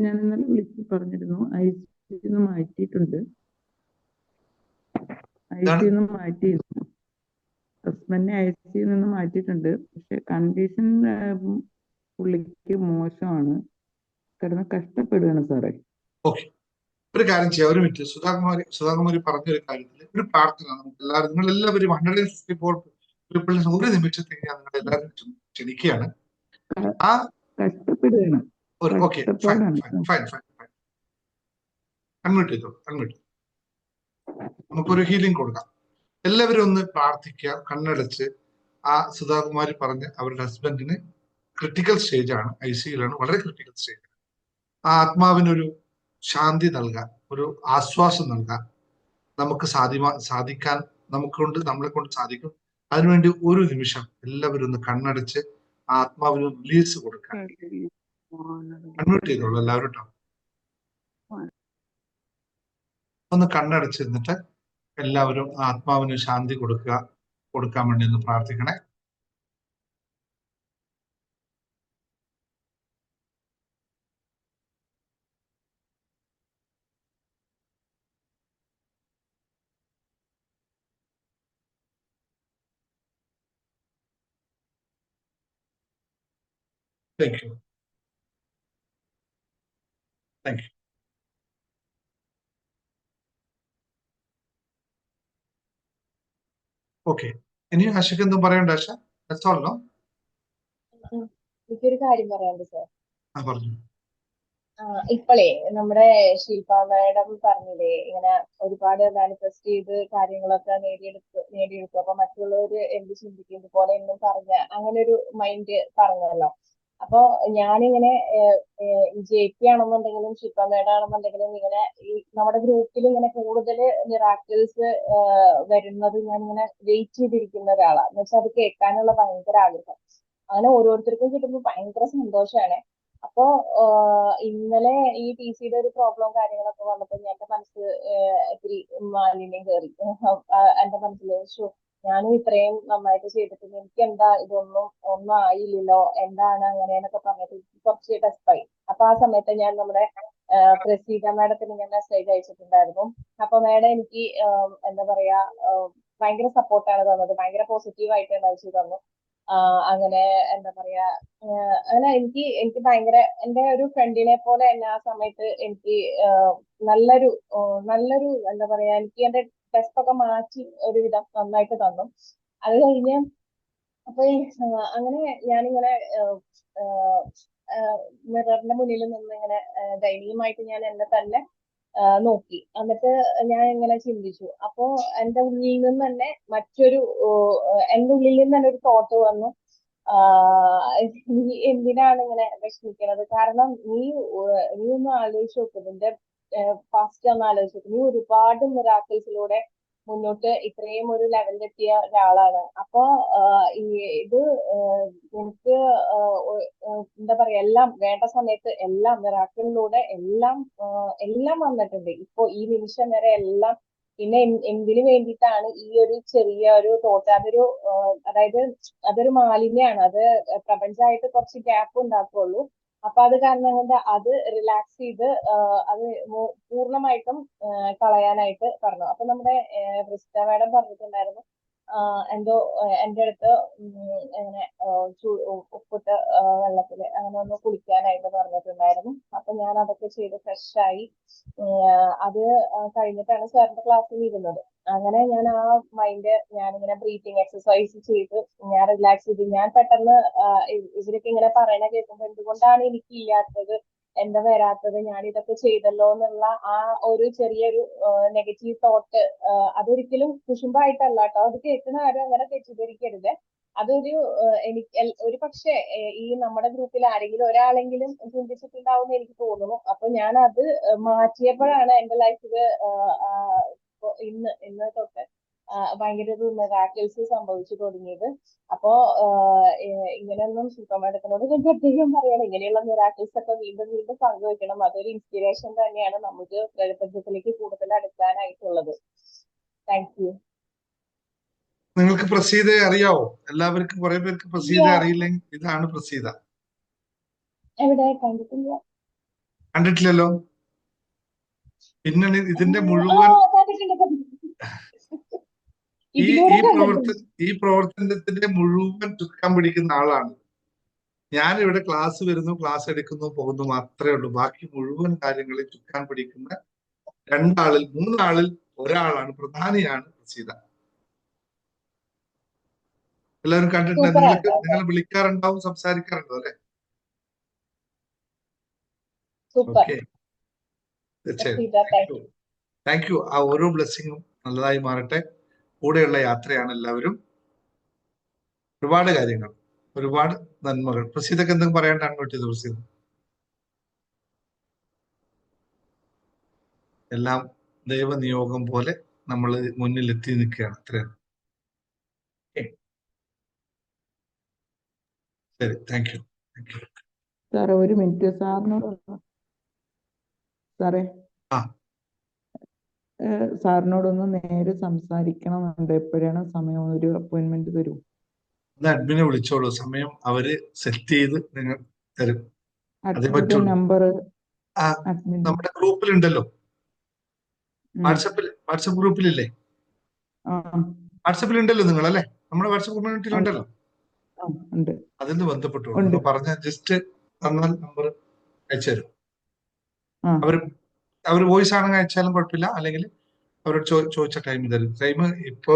ഞാൻ ഇന്നലെ വിളിച്ച് പറഞ്ഞിരുന്നു, ICU മാറ്റിയിട്ടുണ്ട്. ICU മാറ്റിയിരുന്നു, ഹസ്ബൻഡിനെ ICU നിന്ന് മാറ്റിയിട്ടുണ്ട്. പക്ഷെ കണ്ടീഷൻ പുള്ളിക്ക് മോശമാണ്, കിടന്ന് കഷ്ടപ്പെടുകയാണ് സാറേ. ഓക്കെ, ഒരു കാര്യം ചെയ്യാം. ഒരു മിനിറ്റ്. സുധാകുമാരി പറഞ്ഞൊരു കാര്യത്തിൽ ഒരു പ്രാർത്ഥന നമുക്ക് എല്ലാവരും, നിങ്ങൾ എല്ലാവരും 164 പീപ്പിൾസ് ഒരു നിമിഷത്തേക്ക് ഞാൻ നിങ്ങൾ എല്ലാവരും ക്ഷണിക്കുകയാണ്. ആ കഷ്ടപ്പെടുകയാണ്. ഓക്കെ, അൺമ്യൂട്ട് ചെയ്തോ, അൺമ്യൂട്ട്. നമുക്കൊരു ഹീലിംഗ് കൊടുക്കാം. എല്ലാവരും ഒന്ന് പ്രാർത്ഥിക്കുക, കണ്ണടച്ച്. ആ സുധാകുമാരി പറഞ്ഞ അവരുടെ ഹസ്ബൻഡിന് ക്രിട്ടിക്കൽ സ്റ്റേജ് ആണ്, ICUലാണ്, വളരെ ക്രിട്ടിക്കൽ സ്റ്റേജ്. ആ ആത്മാവിനൊരു ശാന്തി നൽകാൻ, ഒരു ആശ്വാസം നൽകാൻ നമുക്ക് സാധിക്കാൻ നമ്മളെ കൊണ്ട് സാധിക്കും. അതിനുവേണ്ടി ഒരു നിമിഷം എല്ലാവരും ഒന്ന് കണ്ണടച്ച് ആത്മാവിന് റിലീസ് കൊടുക്കാൻ. അൺമ്യൂട്ട് ചെയ്തോളൂ എല്ലാവരും കേട്ടോ. ഒന്ന് കണ്ണടച്ചിരുന്നിട്ട് എല്ലാവരും ആത്മാവിന് ശാന്തി കൊടുക്കാൻ വേണ്ടി ഒന്ന് പ്രാർത്ഥിക്കണേ. Thank you. Thank you. Okay, ഇനി ആശയ്ക്ക് എന്തും പറയണ്ട ആശ? That's all, no? എനിക്കൊരു കാര്യം പറയാനുണ്ട് സാർ. പറഞ്ഞു. ഇപ്പോഴേ നമ്മുടെ ശില്പ മാഡം പറഞ്ഞില്ലേ ഇങ്ങനെ ഒരുപാട് മാനിഫെസ്റ്റ് ചെയ്ത് കാര്യങ്ങളൊക്കെ നേടിയെടുക്കും. അപ്പൊ മറ്റുള്ളവര് എന്ത് ചിന്തിക്കും ഇതുപോലെ എന്നും പറഞ്ഞ അങ്ങനെ ഒരു മൈൻഡ് പറഞ്ഞല്ലോ. അപ്പൊ ഞാനിങ്ങനെ JP ആണെന്നുണ്ടെങ്കിലും ശില്പ മാഡം ആണെന്നുണ്ടെങ്കിലും ഇങ്ങനെ ഈ നമ്മുടെ ഗ്രൂപ്പിൽ ഇങ്ങനെ കൂടുതൽ മിറാക്കിൾസ് വരുന്നത് ഞാനിങ്ങനെ വെയിറ്റ് ചെയ്തിരിക്കുന്ന ഒരാളാണ്. എന്ന് വെച്ചാൽ അത് കേൾക്കാനുള്ള ഭയങ്കര ആഗ്രഹം. അങ്ങനെ ഓരോരുത്തർക്കും കിട്ടുമ്പോൾ ഭയങ്കര സന്തോഷമാണ്. അപ്പോ ഇന്നലെ ഈ TCയുടെ ഒരു പ്രോബ്ലം കാര്യങ്ങളൊക്കെ വന്നപ്പോൾ എന്റെ മനസ്സ് ഇത്തിരി മാലിന്യം കയറി. എന്റെ മനസ്സിൽ ഞാനും ഇത്രയും നന്നായിട്ട് ചെയ്തിട്ട് എനിക്ക് എന്താ ഒന്നും ആയില്ലല്ലോ, എന്താണ് അങ്ങനെയെന്നൊക്കെ പറഞ്ഞിട്ട് കുറച്ച് ടെസ്റ്റായി. അപ്പൊ ആ സമയത്ത് ഞാൻ നമ്മുടെ പ്രസീത മാഡത്തിന് ഞാൻ മെസ്സേജ് അയച്ചിട്ടുണ്ടായിരുന്നു. അപ്പൊ മാഡം എനിക്ക് എന്താ പറയാ ഭയങ്കര സപ്പോർട്ടാണ് തന്നത്, ഭയങ്കര പോസിറ്റീവായിട്ട് അയച്ചു തന്നു. അങ്ങനെ എന്താ പറയാ അങ്ങനെ എനിക്ക് ഭയങ്കര എന്റെ ഒരു ഫ്രണ്ടിനെ പോലെ തന്നെ ആ സമയത്ത് എനിക്ക് നല്ലൊരു എന്താ പറയാ എനിക്ക് എന്റെ ടെസ്റ്റ് ഒക്കെ മാറ്റി ഒരുവിധം നന്നായിട്ട് തന്നു. അത് കഴിഞ്ഞ് അപ്പൊ അങ്ങനെ ഞാനിങ്ങനെ മിററിന്റെ മുന്നിൽ നിന്ന് ഇങ്ങനെ ദയനീയമായിട്ട് ഞാൻ എന്നെ തന്നെ നോക്കി. എന്നിട്ട് ഞാൻ ഇങ്ങനെ ചിന്തിച്ചു. അപ്പോ എന്റെ ഉള്ളിൽ നിന്ന് തന്നെ എന്റെ ഉള്ളിൽ നിന്ന് തന്നെ ഒരു തോട്ട് വന്നു, നീ എന്തിനാണ് ഇങ്ങനെ വിഷമിക്കണത്? കാരണം നീ ഒന്ന് ആലോചിച്ച് നോക്ക്, നിന്റെ പാസ്റ്റ് ഒന്ന് ആലോചിച്ച് നോക്ക്. നീ ഒരുപാട് മിറാക്കിൾസിലൂടെ മുന്നോട്ട് ഇത്രയും ഒരു ലെവലിലെത്തിയ ഒരാളാണ്. അപ്പൊ ഇത് നിനക്ക് എന്താ പറയാ എല്ലാം വേണ്ട സമയത്ത് എല്ലാം മിറാക്കിളിലൂടെ എല്ലാം വന്നിട്ടുണ്ട്. ഇപ്പൊ ഈ നിമിഷം വരെ എല്ലാം. പിന്നെ എന്തിനു വേണ്ടിയിട്ടാണ് ഈ ഒരു ചെറിയ ഒരു തോട്ട്? അതായത് അതൊരു മാലിന്യമാണ്. അത് പ്രപഞ്ചമായിട്ട് കുറച്ച് ഗ്യാപ്പ് ഉണ്ടാക്കുള്ളൂ. അപ്പൊ അത് കാരണം കൊണ്ട് അത് റിലാക്സ് ചെയ്ത് അത് പൂർണ്ണമായിട്ടും കളയാനായിട്ട് പറഞ്ഞു. അപ്പൊ നമ്മുടെ ക്രിസ്റ്റ മാഡം പറഞ്ഞിട്ടുണ്ടായിരുന്നു എന്തോ എന്റെ അടുത്ത് ഇങ്ങനെ ഉപ്പിട്ട വെള്ളത്തില് അങ്ങനെ ഒന്ന് കുളിക്കാനായിട്ട് പറഞ്ഞിട്ടുണ്ടായിരുന്നു. അപ്പൊ ഞാൻ അതൊക്കെ ചെയ്ത് ഫ്രഷായി അത് കഴിഞ്ഞിട്ടാണ് സാറിന്റെ ക്ലാസ്സിൽ ഇരുന്നത്. അങ്ങനെ ഞാൻ ആ മൈൻഡ് ഞാനിങ്ങനെ ബ്രീത്തിങ് എക്സസൈസ് ചെയ്ത് ഞാൻ റിലാക്സ് ചെയ്ത് ഞാൻ പെട്ടെന്ന് ഇവരൊക്കെ ഇങ്ങനെ പറയണ കേൾക്കുമ്പോൾ എന്തുകൊണ്ടാണ് എനിക്ക് ഇല്ലാത്തത്, എന്താ വരാത്തത്, ഞാൻ ഇതൊക്കെ ചെയ്തല്ലോ എന്നുള്ള ആ ഒരു ചെറിയൊരു നെഗറ്റീവ് തോട്ട് അതൊരിക്കലും കുശുമ്പായിട്ടല്ല കേട്ടോ. അത് കേൾക്കുന്ന ആരും അങ്ങനെ തെറ്റിദ്ധരിക്കരുത്. അതൊരു ഒരു പക്ഷേ ഈ നമ്മുടെ ഗ്രൂപ്പിൽ ആരെങ്കിലും ഒരാളെങ്കിലും ചിന്തിച്ചിട്ടുണ്ടാവും എന്ന് എനിക്ക് തോന്നുന്നു. അപ്പൊ ഞാൻ അത് മാറ്റിയപ്പോഴാണ് എന്റെ ലൈഫിൽ ഇന്ന് തൊട്ട് ഭയങ്കര ഒരു മിറാക്കിൾസ് സംഭവിച്ചു തുടങ്ങിയത്. അപ്പോ ഇങ്ങനെയൊന്നും ശില്പമാഡത്തിനോട് ഞാൻ പ്രത്യേകം പറയണം, ഇങ്ങനെയുള്ള മിറാക്കിൾസ് ഒക്കെ വീണ്ടും വീണ്ടും പങ്കുവെക്കണം. അതൊരു ഇൻസ്പിറേഷൻ തന്നെയാണ് നമുക്ക് പ്രപഞ്ചത്തിലേക്ക് കൂടുതൽ അടുക്കാനായിട്ടുള്ളത്. Thank you. നിങ്ങൾക്ക് പ്രസീതയെ അറിയാവോ? എല്ലാവർക്കും കുറെ പേർക്ക് പ്രസീത അറിയില്ലെങ്കിൽ ഇതാണ് പ്രസീത. എവിടെ? കണ്ടിട്ടില്ലല്ലോ. പിന്നെ ഇതിന്റെ മുഴുവൻ ഈ പ്രവർത്തനത്തിന്റെ മുഴുവൻ ചുക്കാൻ പിടിക്കുന്ന ആളാണ്. ഞാൻ ഇവിടെ ക്ലാസ് വരുന്നു, ക്ലാസ് എടുക്കുന്നു, പോകുന്നു മാത്രമേ ഉള്ളൂ. ബാക്കി മുഴുവൻ കാര്യങ്ങളിൽ ചുക്കാൻ പിടിക്കുന്ന മൂന്നാളിൽ ഒരാളാണ്, പ്രധാനിയാണ് പ്രസീത. എല്ലാവരും കണ്ടിട്ടുണ്ട്. നിങ്ങൾ വിളിക്കാറുണ്ടാവും, സംസാരിക്കാറുണ്ടോ അല്ലെ? ഓക്കെ, തീർച്ചയായും. Thank you. ആ ഓരോ ബ്ലെസ്സിങ്ങും നല്ലതായി മാറട്ടെ. കൂടെയുള്ള യാത്രയാണ് എല്ലാവരും. ഒരുപാട് കാര്യങ്ങൾ, ഒരുപാട് നന്മകൾ. പ്രസീദക്ക് എന്തെങ്കിലും പറയാണ്ടാണ് പറ്റിയത്? പ്രസീദ് എല്ലാം ദൈവനിയോഗം പോലെ നമ്മൾ മുന്നിൽ എത്തി നിൽക്കുകയാണ്. അത്രയാണ്. ശരി, താങ്ക് യു. സാറേ ഒരു മിനിറ്റ് സാറിനോട് സാറേ ആ. സാറിനോടൊന്ന് നേരെ സംസാരിക്കണമെന്നുണ്ട്. എപ്പോഴാണ് സമയം? ഒരു അപ്പോയിന്റ്മെന്റ് തരൂ. അഡ്മിനെ വിളിച്ചോളൂ, സമയം അവര് സെറ്റ് ചെയ്ത് നിങ്ങൾ തരും. അതേ അഡ്മിന്റെ പറ്റുള്ളൂ. നമ്പർ നമ്മുടെ ഗ്രൂപ്പിലുണ്ടല്ലോ, വാട്സപ്പ് ഗ്രൂപ്പിലില്ലേ? വാട്സപ്പിലുണ്ടല്ലോ നിങ്ങൾ അല്ലേ? നമ്മുടെ വാട്സപ്പ് കമ്മ്യൂണിറ്റിയിലുണ്ടല്ലോ, അതിന് ബന്ധപ്പെട്ടു പറഞ്ഞ ജസ്റ്റ് തന്നാൽ നമ്പർ അയച്ചു തരും. അവര് വോയിസ് ആണെങ്കിൽ അയച്ചാലും കുഴപ്പമില്ല, അല്ലെങ്കിൽ അവരോട് ചോദിച്ച ടൈം തരും. ടൈം ഇപ്പോ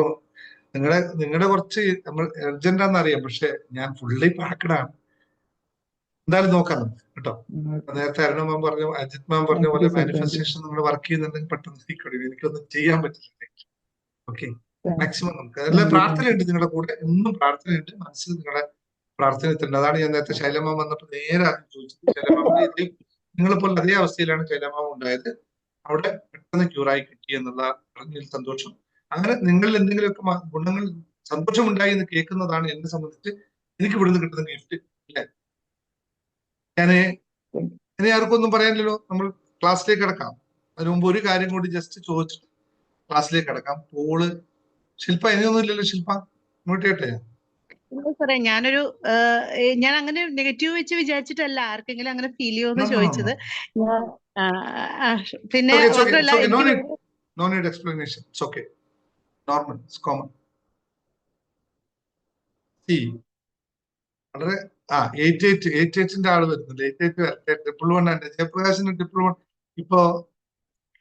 നിങ്ങളുടെ കുറച്ച് നമ്മൾ അർജന്റാന്ന് അറിയാം, പക്ഷെ ഞാൻ ഫുള്ളി പാക്കഡാണ്. എന്തായാലും നോക്കാം നമുക്ക് കേട്ടോ. നേരത്തെ അരുണ മാം പറഞ്ഞു, അജിത് മാം പറഞ്ഞ പോലെ മാനിഫെസ്റ്റേഷൻ നിങ്ങൾ വർക്ക് ചെയ്യുന്നുണ്ടെങ്കിൽ പെട്ടെന്ന് സീക്രട്ട് എനിക്കൊന്നും ചെയ്യാൻ പറ്റില്ല. ഓക്കെ, മാക്സിമം നമുക്ക് എല്ലാം പ്രാർത്ഥനയുണ്ട് നിങ്ങളുടെ കൂടെ, എന്നും പ്രാർത്ഥനയുണ്ട്. മനസ്സിൽ നിങ്ങളുടെ പ്രാർത്ഥന എത്തുന്നുണ്ട്. അതാണ് ഞാൻ നേരത്തെ ശൈലമാം വന്നപ്പോൾ നേരെ ആദ്യം ചോദിച്ചത്. ശൈലമാമിന്റെ നിങ്ങളെപ്പോലെ അതേ അവസ്ഥയിലാണ് ശൈലമാം ഉണ്ടായത്. അവിടെ പെട്ടെന്ന് ക്യൂറായി കിട്ടി എന്നുള്ള പറഞ്ഞതിൽ സന്തോഷം. അങ്ങനെ നിങ്ങളിൽ എന്തെങ്കിലുമൊക്കെ ഗുണങ്ങൾ, സന്തോഷമുണ്ടായി എന്ന് കേൾക്കുന്നതാണ് എന്നെ സംബന്ധിച്ച് എനിക്ക് ഇവിടുന്ന് കിട്ടുന്ന ഗിഫ്റ്റ്. അല്ലെ, ഇനി ആർക്കൊന്നും പറയാനില്ലല്ലോ. നമ്മൾ ക്ലാസ്സിലേക്ക് കിടക്കാം. അതിന് മുമ്പ് ഒരു കാര്യം കൂടി ജസ്റ്റ് ചോദിച്ചിട്ട് ക്ലാസ്സിലേക്ക് കിടക്കാം. പോള് ശില്പ ഇനിയൊന്നും ഇല്ലല്ലോ? ശില്പ ഇങ്ങോട്ട് കേട്ടെ. സാറേ ഞാൻ അങ്ങനെ നെഗറ്റീവ് വെച്ച് വിചാരിച്ചിട്ടല്ല, ആർക്കെങ്കിലും അങ്ങനെ ഫീൽ ചെയ്യുമെന്ന് ചോദിച്ചത്. പിന്നെ No need explanation. It's okay. Normal. It's common. See, വളരെ 88 ആള് വരുന്നുണ്ട്. 88 വരട്ടെ. 111 ജയപ്രകാശിന് 111. ഇപ്പോ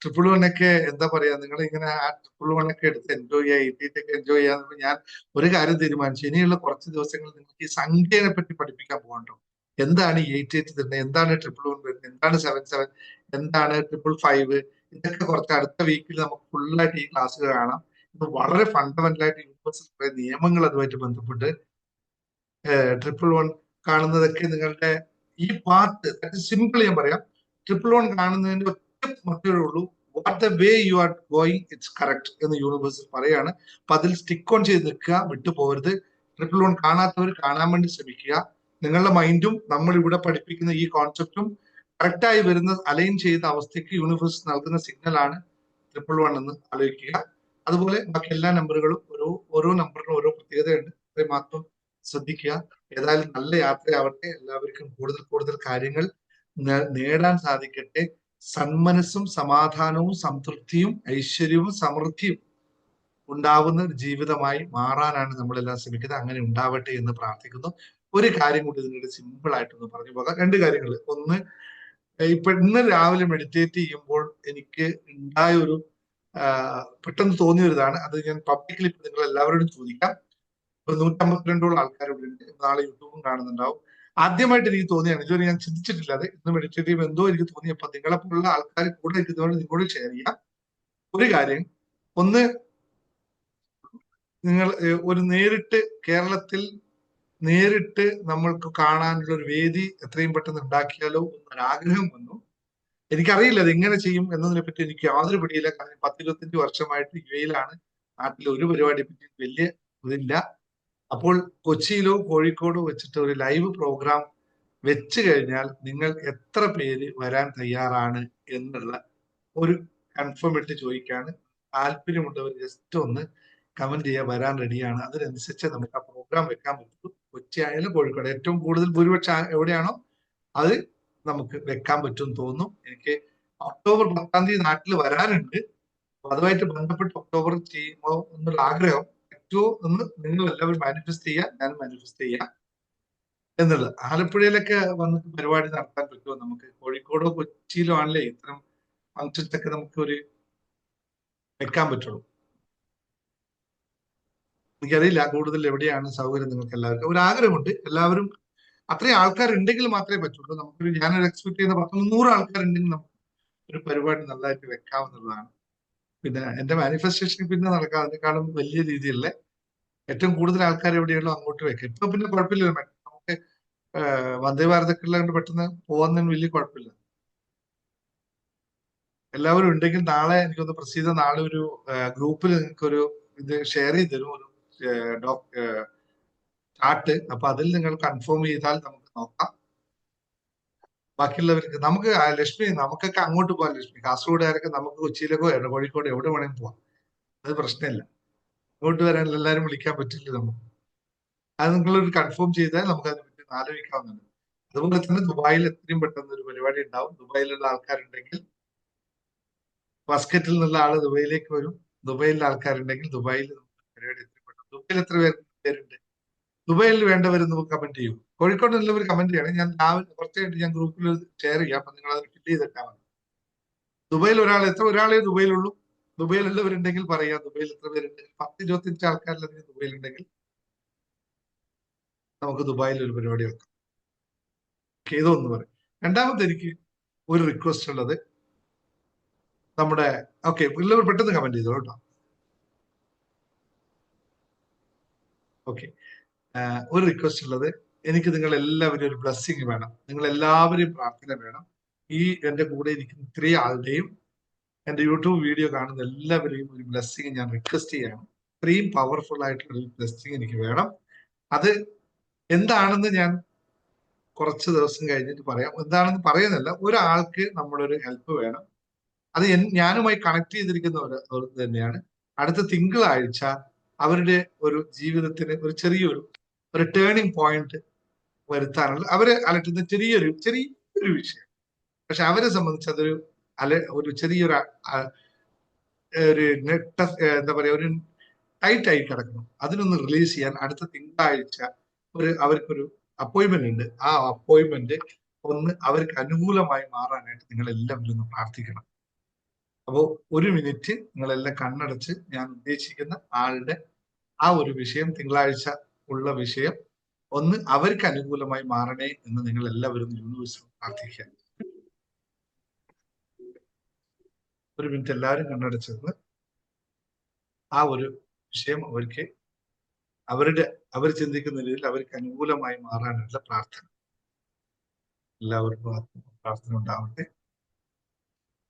111 ഒക്കെ എന്താ പറയാ, നിങ്ങൾ ഇങ്ങനെ ആ 111 ഒക്കെ എടുത്ത് എൻജോയ് ചെയ്യുക, 88 ഒക്കെ എൻജോയ് ചെയ്യാന്ന് ഞാൻ ഒരു കാര്യം തീരുമാനിച്ചു. ഇനിയുള്ള കുറച്ച് ദിവസങ്ങൾ നിങ്ങൾക്ക് ഈ സംഖ്യയെ പറ്റി പഠിപ്പിക്കാൻ പോകണ്ടോ. എന്താണ് ഈ 88 തന്നെ, എന്താണ് 111 വരുന്നത്, എന്താണ് 77, എന്താണ് 555, ഇതൊക്കെ കുറച്ച് അടുത്ത വീക്കിൽ നമുക്ക് ഫുള്ളായിട്ട് ഈ ക്ലാസ്സുകൾ കാണാം. ഇത് വളരെ ഫണ്ടമെന്റൽ ആയിട്ട് യൂണിവേഴ്സൽ കുറെ നിയമങ്ങൾ അതുമായിട്ട് ബന്ധപ്പെട്ട് 111 കാണുന്നതൊക്കെ നിങ്ങളുടെ ഈ പാത്ത് സിമ്പിൾ ഞാൻ പറയാം. 111 കാണുന്നതിന്റെ ഒറ്റ മാത്രമേ ഉള്ളൂ, what the way you are going it's correct എന്ന് യൂണിവേഴ്സൽ പറയാണ്. അപ്പൊ അതിൽ സ്റ്റിക്ക് ഓൺ ചെയ്ത് നിൽക്കുക, വിട്ടു പോകരുത്. 111 കാണാത്തവർ കാണാൻ വേണ്ടി ശ്രമിക്കുക. നിങ്ങളുടെ മൈൻഡും നമ്മൾ ഇവിടെ പഠിപ്പിക്കുന്ന ഈ കോൺസെപ്റ്റും കറക്റ്റായി വരുന്ന അലൈൻ ചെയ്ത അവസ്ഥയ്ക്ക് യൂണിവേഴ്സ് നൽകുന്ന സിഗ്നലാണ് 111 എന്ന് ആലോചിക്കുക. അതുപോലെ ബാക്കി എല്ലാ നമ്പറുകളും ഓരോ നമ്പറിനും ഓരോ പ്രത്യേകതയുണ്ട്. അത്രയും മാത്രം ശ്രദ്ധിക്കുക. ഏതായാലും നല്ല യാത്രയാവട്ടെ. എല്ലാവർക്കും കൂടുതൽ കാര്യങ്ങൾ നേടാൻ സാധിക്കട്ടെ. സന്മനസ്സും സമാധാനവും സംതൃപ്തിയും ഐശ്വര്യവും സമൃദ്ധിയും ഉണ്ടാവുന്ന ഒരു ജീവിതമായി മാറാനാണ് നമ്മളെല്ലാം ശ്രമിക്കുന്നത്. അങ്ങനെ ഉണ്ടാവട്ടെ എന്ന് പ്രാർത്ഥിക്കുന്നു. ഒരു കാര്യം കൂടി നിങ്ങളുടെ സിമ്പിൾ ആയിട്ടൊന്ന് പറഞ്ഞു പോകാം. 2 കാര്യങ്ങൾ. ഒന്ന്, ഇന്ന് രാവിലെ മെഡിറ്റേറ്റ് ചെയ്യുമ്പോൾ എനിക്ക് ഉണ്ടായ ഒരു പെട്ടെന്ന് തോന്നിയൊരിതാണ്. അത് ഞാൻ പബ്ലിക്കലി നിങ്ങൾ എല്ലാവരോടും ചോദിക്കാം. 152 ആൾക്കാരിവിടെ ഉണ്ട്. നാളെ യൂട്യൂബും കാണുന്നുണ്ടാവും. ആദ്യമായിട്ട് എനിക്ക് തോന്നിയാണ്, ഇതുവരെ ഞാൻ ചിന്തിച്ചിട്ടില്ല. അത് ഇന്ന് മെഡിറ്റേറ്റ് ചെയ്യുമ്പോൾ എന്തോ എനിക്ക് തോന്നിയപ്പോൾ നിങ്ങളെപ്പോലുള്ള ആൾക്കാർ കൂടെ ഇരിക്കുന്നതുകൊണ്ട് നിങ്ങളോട് ഷെയർ ചെയ്യാം. ഒരു കാര്യം, ഒന്ന്, നിങ്ങൾ ഒരു കേരളത്തിൽ നേരിട്ട് നമ്മൾക്ക് കാണാനുള്ള ഒരു വേദി എത്രയും പെട്ടെന്ന് ഉണ്ടാക്കിയാലോ എന്നൊരാഗ്രഹം വന്നു. എനിക്കറിയില്ല അത് എങ്ങനെ ചെയ്യും എന്നതിനെ പറ്റി എനിക്ക് യാതൊരു പിടിയില്ല. കാരണം 10-25 വർഷമായിട്ട് യുഎയിലാണ്. നാട്ടിൽ ഒരു പരിപാടിയെ പറ്റി വലിയ ഇതില്ല. അപ്പോൾ കൊച്ചിയിലോ കോഴിക്കോടോ വെച്ചിട്ട് ഒരു ലൈവ് പ്രോഗ്രാം വെച്ച് കഴിഞ്ഞാൽ നിങ്ങൾ എത്ര പേര് വരാൻ തയ്യാറാണ് എന്നുള്ള ഒരു കൺഫേം ഇട്ട് ചോദിക്കാണ്. താല്പര്യമുള്ളവർ ജസ്റ്റ് ഒന്ന് കമന്റ് ചെയ്യുക, വരാൻ റെഡിയാണ്. അതിനനുസരിച്ച് നമുക്ക് ആ പ്രോഗ്രാം വെക്കാൻ പറ്റും. കൊച്ചി ആയാലും കോഴിക്കോട്, ഏറ്റവും കൂടുതൽ ഭൂരിപക്ഷം എവിടെയാണോ അത് നമുക്ക് വെക്കാൻ പറ്റും തോന്നുന്നു. എനിക്ക് ഒക്ടോബർ 10-ാം തീയതി നാട്ടിൽ വരാനുണ്ട്. അപ്പൊ അതുമായിട്ട് ബന്ധപ്പെട്ട് ഒക്ടോബർ ചെയ്യുമ്പോൾ എന്നുള്ള ആഗ്രഹം പറ്റുമോ എന്ന് നിങ്ങൾ എല്ലാവരും മാനിഫെസ്റ്റ് ചെയ്യുക, ഞാൻ മാനിഫെസ്റ്റ് ചെയ്യാം എന്നുള്ളത്. ആലപ്പുഴയിലൊക്കെ വന്നിട്ട് പരിപാടി നടത്താൻ പറ്റുമോ നമുക്ക്? കോഴിക്കോടോ കൊച്ചിയിലോ ആണല്ലേ ഇത്തരം ഫങ്ഷൻസ് ഒക്കെ നമുക്ക് വെക്കാൻ പറ്റുള്ളൂ. എനിക്കറിയില്ല കൂടുതൽ എവിടെയാണ് സൗകര്യം. നിങ്ങൾക്ക് എല്ലാവർക്കും ഒരു ആഗ്രഹമുണ്ട്. എല്ലാവരും അത്രയും ആൾക്കാരുണ്ടെങ്കിൽ മാത്രമേ പറ്റുള്ളൂ. ഞാനൊരു എക്സ്പെക്ട് ചെയ്യുന്ന 100 ആൾക്കാരുണ്ടെങ്കിൽ നമുക്ക് ഒരു പരിപാടി നല്ലതായിട്ട് വെക്കാവുന്നതാണ്. പിന്നെ എന്റെ മാനിഫെസ്റ്റേഷൻ പിന്നെ നടക്കാം. അതിനേക്കാളും വലിയ രീതിയിലുള്ള ഏറ്റവും കൂടുതൽ ആൾക്കാർ എവിടെയുള്ളൂ അങ്ങോട്ട് വെക്കാം. ഇപ്പൊ പിന്നെ കുഴപ്പമില്ല, നമുക്ക് വന്ദേ ഭാരതൊക്കെ ഉള്ളതുകൊണ്ട് പെട്ടെന്ന് പോകുന്നതിന് വലിയ കുഴപ്പമില്ല. എല്ലാവരും ഉണ്ടെങ്കിൽ നാളെ എനിക്കൊന്ന് പ്രസീത നാളെ ഒരു ഗ്രൂപ്പിൽ നിങ്ങൾക്കൊരു ഇത് ഷെയർ ചെയ്ത് തരും. ഒരു ചാർട്ട്. അപ്പൊ അതിൽ നിങ്ങൾ കൺഫേം ചെയ്താൽ നമുക്ക് നോക്കാം. ബാക്കിയുള്ളവർക്ക് നമുക്ക് ലക്ഷ്മി നമുക്കൊക്കെ അങ്ങോട്ട് പോകാം. ലക്ഷ്മി കാസർഗോഡുകാരൊക്കെ നമുക്ക് കൊച്ചിയിലേക്കോ കോഴിക്കോട് എവിടെ വേണമെങ്കിലും പോവാം. അത് പ്രശ്നമില്ല. അങ്ങോട്ട് വരാൻ എല്ലാവരും വിളിക്കാൻ പറ്റില്ല നമുക്ക്. അത് നിങ്ങളൊരു കൺഫേം ചെയ്താൽ നമുക്ക് അതിനെ പറ്റി ആലോചിക്കാവുന്നതാണ്. അതുപോലെ തന്നെ ദുബായിൽ എത്രയും പെട്ടെന്ന് ഒരു പരിപാടി ഉണ്ടാവും. ദുബായിലുള്ള ആൾക്കാരുണ്ടെങ്കിൽ മസ്കറ്റിൽ നിന്നുള്ള ആള് ദുബായിലേക്ക് വരും. ദുബായിലുള്ള ആൾക്കാരുണ്ടെങ്കിൽ ദുബായിൽ പരിപാടി എത്രയും പെട്ടെന്ന്. ദുബായിൽ എത്ര പേരുണ്ട്? ദുബായിൽ വേണ്ടവർ നമുക്ക് കമന്റ് ചെയ്യും. കോഴിക്കോട് ഉള്ളവർ കമന്റ് ചെയ്യണം. ഞാൻ രാവിലെ കുറച്ചായിട്ട് ഞാൻ ഗ്രൂപ്പിൽ ഷെയർ ചെയ്യാം. അപ്പൊ നിങ്ങൾ അത് ഫില്ല് ചെയ്തിട്ടാൽ മതി. ദുബായിൽ ഒരാളെ ദുബായിലുള്ളൂ. ദുബായിലുള്ളവരുണ്ടെങ്കിൽ പറയാം. ദുബായിൽ എത്ര പേരുണ്ടെങ്കിൽ 10-25 ആൾക്കാരിലധികം ദുബായിലുണ്ടെങ്കിൽ നമുക്ക് ദുബായിൽ ഒരു പരിപാടി വെക്കാം. ഇതൊന്ന് പറയും. രണ്ടാമത്തെ എനിക്ക് ഒരു റിക്വസ്റ്റ് ഉള്ളത്, നമ്മുടെ ഉള്ളവർ പെട്ടെന്ന് കമന്റ് ചെയ്തോളൂ കേട്ടോ. ഓക്കെ, ഒരു റിക്വസ്റ്റ് ഉള്ളത്, എനിക്ക് നിങ്ങൾ എല്ലാവരും ഒരു ബ്ലെസ്സിങ് വേണം. നിങ്ങൾ എല്ലാവരെയും പ്രാർത്ഥന വേണം. ഈ എന്റെ കൂടെ ഇരിക്കുന്ന ഇത്രയും ആളുടെയും എന്റെ യൂട്യൂബ് വീഡിയോ കാണുന്ന എല്ലാവരെയും ഒരു ബ്ലെസ്സിങ് ഞാൻ റിക്വസ്റ്റ് ചെയ്യാണ്. ഇത്രയും പവർഫുൾ ആയിട്ടുള്ള ഒരു ബ്ലെസ്സിങ് എനിക്ക് വേണം. അത് എന്താണെന്ന് ഞാൻ കുറച്ച് ദിവസം കഴിഞ്ഞിട്ട് പറയാം. എന്താണെന്ന് പറയുന്നില്ല, ഒരാൾക്ക് നമ്മളൊരു ഹെൽപ്പ് വേണം. അത് ഞാനുമായി കണക്ട് ചെയ്തിരിക്കുന്ന തന്നെയാണ്. അടുത്ത തിങ്കളാഴ്ച അവരുടെ ഒരു ജീവിതത്തിന് ഒരു ചെറിയൊരു ടേണിംഗ് പോയിന്റ് വരുത്താനുള്ള അവരെ അലട്ടുന്ന ചെറിയൊരു വിഷയം. പക്ഷെ അവരെ സംബന്ധിച്ച് അതൊരു ഒരു ചെറിയൊരു എന്താ പറയാ, ഒരു ടൈറ്റ് ആയി കിടക്കണം. അതിനൊന്ന് റിലീസ് ചെയ്യാൻ അടുത്ത തിങ്കളാഴ്ച അവർക്കൊരു അപ്പോയിന്റ്മെന്റ് ഉണ്ട്. ആ അപ്പോയിന്റ്മെന്റ് ഒന്ന് അവർക്ക് അനുകൂലമായി മാറാനായിട്ട് നിങ്ങൾ എല്ലാവരും ഒന്ന് പ്രാർത്ഥിക്കണം. അപ്പോൾ 1 മിനിറ്റ് നിങ്ങളെല്ലാം കണ്ണടച്ച് ഞാൻ ഉദ്ദേശിക്കുന്ന ആളുടെ ആ ഒരു വിഷയം, തിങ്കളാഴ്ച ഉള്ള വിഷയം ഒന്ന് അവർക്ക് അനുകൂലമായി മാറണേ എന്ന് നിങ്ങൾ എല്ലാവരും യൂണിവേഴ്സിൽ പ്രാർത്ഥിക്കുക. 1 മിനിറ്റ് എല്ലാവരും കണ്ണടച്ചെന്ന് ആ ഒരു വിഷയം അവർക്ക് അവർ ചിന്തിക്കുന്ന രീതിയിൽ അവർക്ക് അനുകൂലമായി മാറാനുള്ള പ്രാർത്ഥന. എല്ലാവർക്കും പ്രാർത്ഥന ഉണ്ടാവട്ടെ.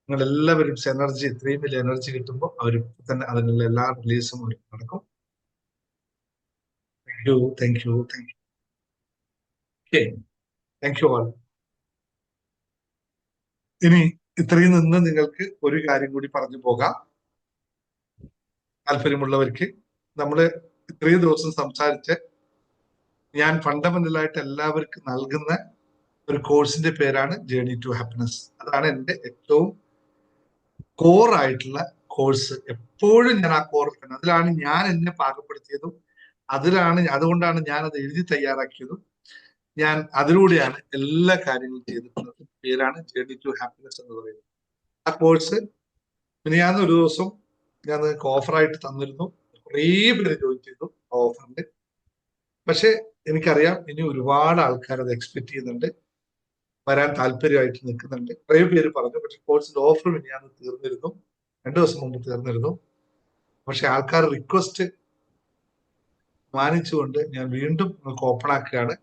നിങ്ങൾ എല്ലാവരും എനർജി, ഇത്രയും വലിയ എനർജി കിട്ടുമ്പോൾ അവർ തന്നെ അതിനുള്ള എല്ലാ റിലീസും നടക്കും. Thank you. Thank you all. ഇനി ഇത്രയും നിന്ന് നിങ്ങൾക്ക് ഒരു കാര്യം കൂടി പറഞ്ഞു പോകാം. താല്പര്യമുള്ളവർക്ക് നമ്മള് ഇത്രയും ദിവസം സംസാരിച്ച് ഞാൻ ഫണ്ടമെന്റലായിട്ട് എല്ലാവർക്കും നൽകുന്ന ഒരു കോഴ്സിന്റെ പേരാണ് ജേർണി ടു ഹാപ്പിനെസ്. അതാണ് എൻ്റെ ഏറ്റവും കോർ ആയിട്ടുള്ള കോഴ്സ്. എപ്പോഴും ഞാൻ ആ കോറിൽ തന്നെ, അതിലാണ് ഞാൻ എന്നെ പാകപ്പെടുത്തിയതും, അതുകൊണ്ടാണ് ഞാൻ അത് എഴുതി തയ്യാറാക്കിയതും. ഞാൻ അതിലൂടെയാണ് എല്ലാ കാര്യങ്ങളും ചെയ്തിട്ടുള്ളത്. പേരാണ് ജേർണി ടു ഹാപ്പിനെസ് എന്ന് പറയുന്നത്. ആ കോഴ്സ് മിനിയാന്ന് ഒരു ദിവസം ഞാൻ നിങ്ങൾക്ക് ഓഫറായിട്ട് തന്നിരുന്നു. കുറേ പേര് ജോയിൻ ചെയ്തു ഓഫറിന്റെ. പക്ഷെ എനിക്കറിയാം ഇനി ഒരുപാട് ആൾക്കാർ അത് എക്സ്പെക്ട് ചെയ്യുന്നുണ്ട്, വരാൻ താല്പര്യമായിട്ട് നിൽക്കുന്നുണ്ട്. കുറേ പേര് പറഞ്ഞു. പക്ഷെ കോഴ്സിന്റെ ഓഫർ മിനിയാന്ന് തീർന്നിരുന്നു, 2 ദിവസം മുമ്പ് തീർന്നിരുന്നു. പക്ഷെ ആൾക്കാർ റിക്വസ്റ്റ് മാനിച്ചുകൊണ്ട് ഞാൻ വീണ്ടും നിങ്ങൾക്ക് ഓപ്പൺ ആക്കുകയാണ്.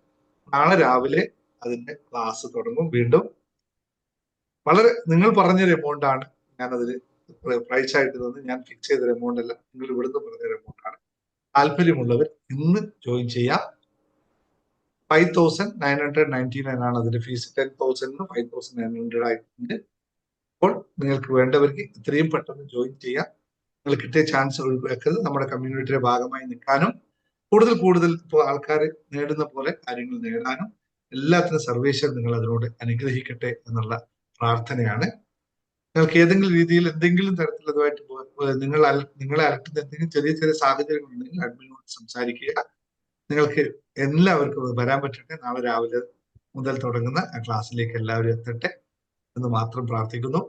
നാളെ രാവിലെ അതിന്റെ ക്ലാസ് തുടങ്ങും. വീണ്ടും വളരെ നിങ്ങൾ പറഞ്ഞൊരു എമൗണ്ട് ആണ് ഞാനതിൽ പ്രൈസ് ആയിട്ട് തന്നു. ഞാൻ ഫിക്സ് ചെയ്തൊരു എമൗണ്ട് അല്ല, നിങ്ങൾ ഇവിടുന്ന് പറഞ്ഞൊരു എമൗണ്ട് ആണ്. താല്പര്യമുള്ളവർ ഇന്ന് ജോയിൻ ചെയ്യാം. 5,999 ആണ് അതിന്റെ ഫീസ്. 10,000 5,900 ആയിട്ടുണ്ട്. അപ്പോൾ നിങ്ങൾക്ക് വേണ്ടവർക്ക് ഇത്രയും പെട്ടെന്ന് ജോയിൻ ചെയ്യാം. നിങ്ങൾ കിട്ടിയ ചാൻസ് ഒഴിവാക്കരുത്. നമ്മുടെ കമ്മ്യൂണിറ്റിയുടെ ഭാഗമായി നിൽക്കാനും കൂടുതൽ ഇപ്പോൾ ആൾക്കാർ നേടുന്ന പോലെ കാര്യങ്ങൾ നേടാനും എല്ലാത്തിനും സർവേശ്വരൻ നിങ്ങൾ അതിനോട് അനുഗ്രഹിക്കട്ടെ എന്നുള്ള പ്രാർത്ഥനയാണ്. നിങ്ങൾക്ക് ഏതെങ്കിലും രീതിയിൽ എന്തെങ്കിലും തരത്തിലുള്ളതുമായിട്ട് നിങ്ങളെ അലട്ടുന്ന എന്തെങ്കിലും ചെറിയ സാഹചര്യങ്ങൾ ഉണ്ടെങ്കിൽ അഡ്മിനോട് സംസാരിക്കുക. നിങ്ങൾക്ക് എല്ലാവർക്കും വരാൻ പറ്റട്ടെ. നാളെ രാവിലെ മുതൽ തുടങ്ങുന്ന ആ ക്ലാസ്സിലേക്ക് എല്ലാവരും എത്തട്ടെ എന്ന് മാത്രം പ്രാർത്ഥിക്കുന്നു.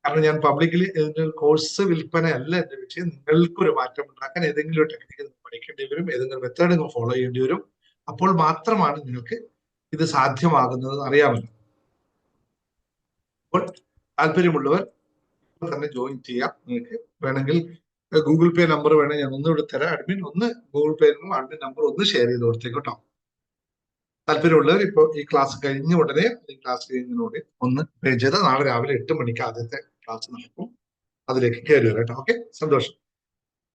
കാരണം ഞാൻ പബ്ലിക്കലി ഇതിന്റെ കോഴ്സ് വിൽപ്പന അല്ല എന്റെ വിഷയം. നിങ്ങൾക്കൊരു മാറ്റം ഉണ്ടാക്കാൻ ഏതെങ്കിലും ഒരു ടെക്നിക്ക് പഠിക്കേണ്ടി വരും, ഏതെങ്കിലും മെത്തേഡ് നിങ്ങൾ ഫോളോ ചെയ്യേണ്ടി വരും. അപ്പോൾ മാത്രമാണ് നിങ്ങൾക്ക് ഇത് സാധ്യമാകുന്നത് അറിയാമല്ലോ. അപ്പോൾ താല്പര്യമുള്ളവർ തന്നെ ജോയിൻ ചെയ്യാം. നിങ്ങൾക്ക് വേണമെങ്കിൽ ഗൂഗിൾ പേ നമ്പർ വേണമെങ്കിൽ ഞാൻ ഒന്നുകൂടെ തരാം. അഡ്മിൻ ഒന്ന് ഗൂഗിൾ പേ അഡ്മിൻ നമ്പർ ഒന്ന് ഷെയർ ചെയ്ത് കൊടുത്തേക്ക് കേട്ടോ. താല്പര്യമുള്ളവർ ഇപ്പോൾ ഈ ക്ലാസ് കഴിഞ്ഞ ഉടനെ ഒന്ന് പേ ചെയ്താൽ നാളെ രാവിലെ 8 മണിക്ക് ആദ്യത്തെ ക്ലാസ് നടക്കും. അതിലേക്ക് കയറി വരാം കേട്ടോ. ഓക്കെ, സന്തോഷം.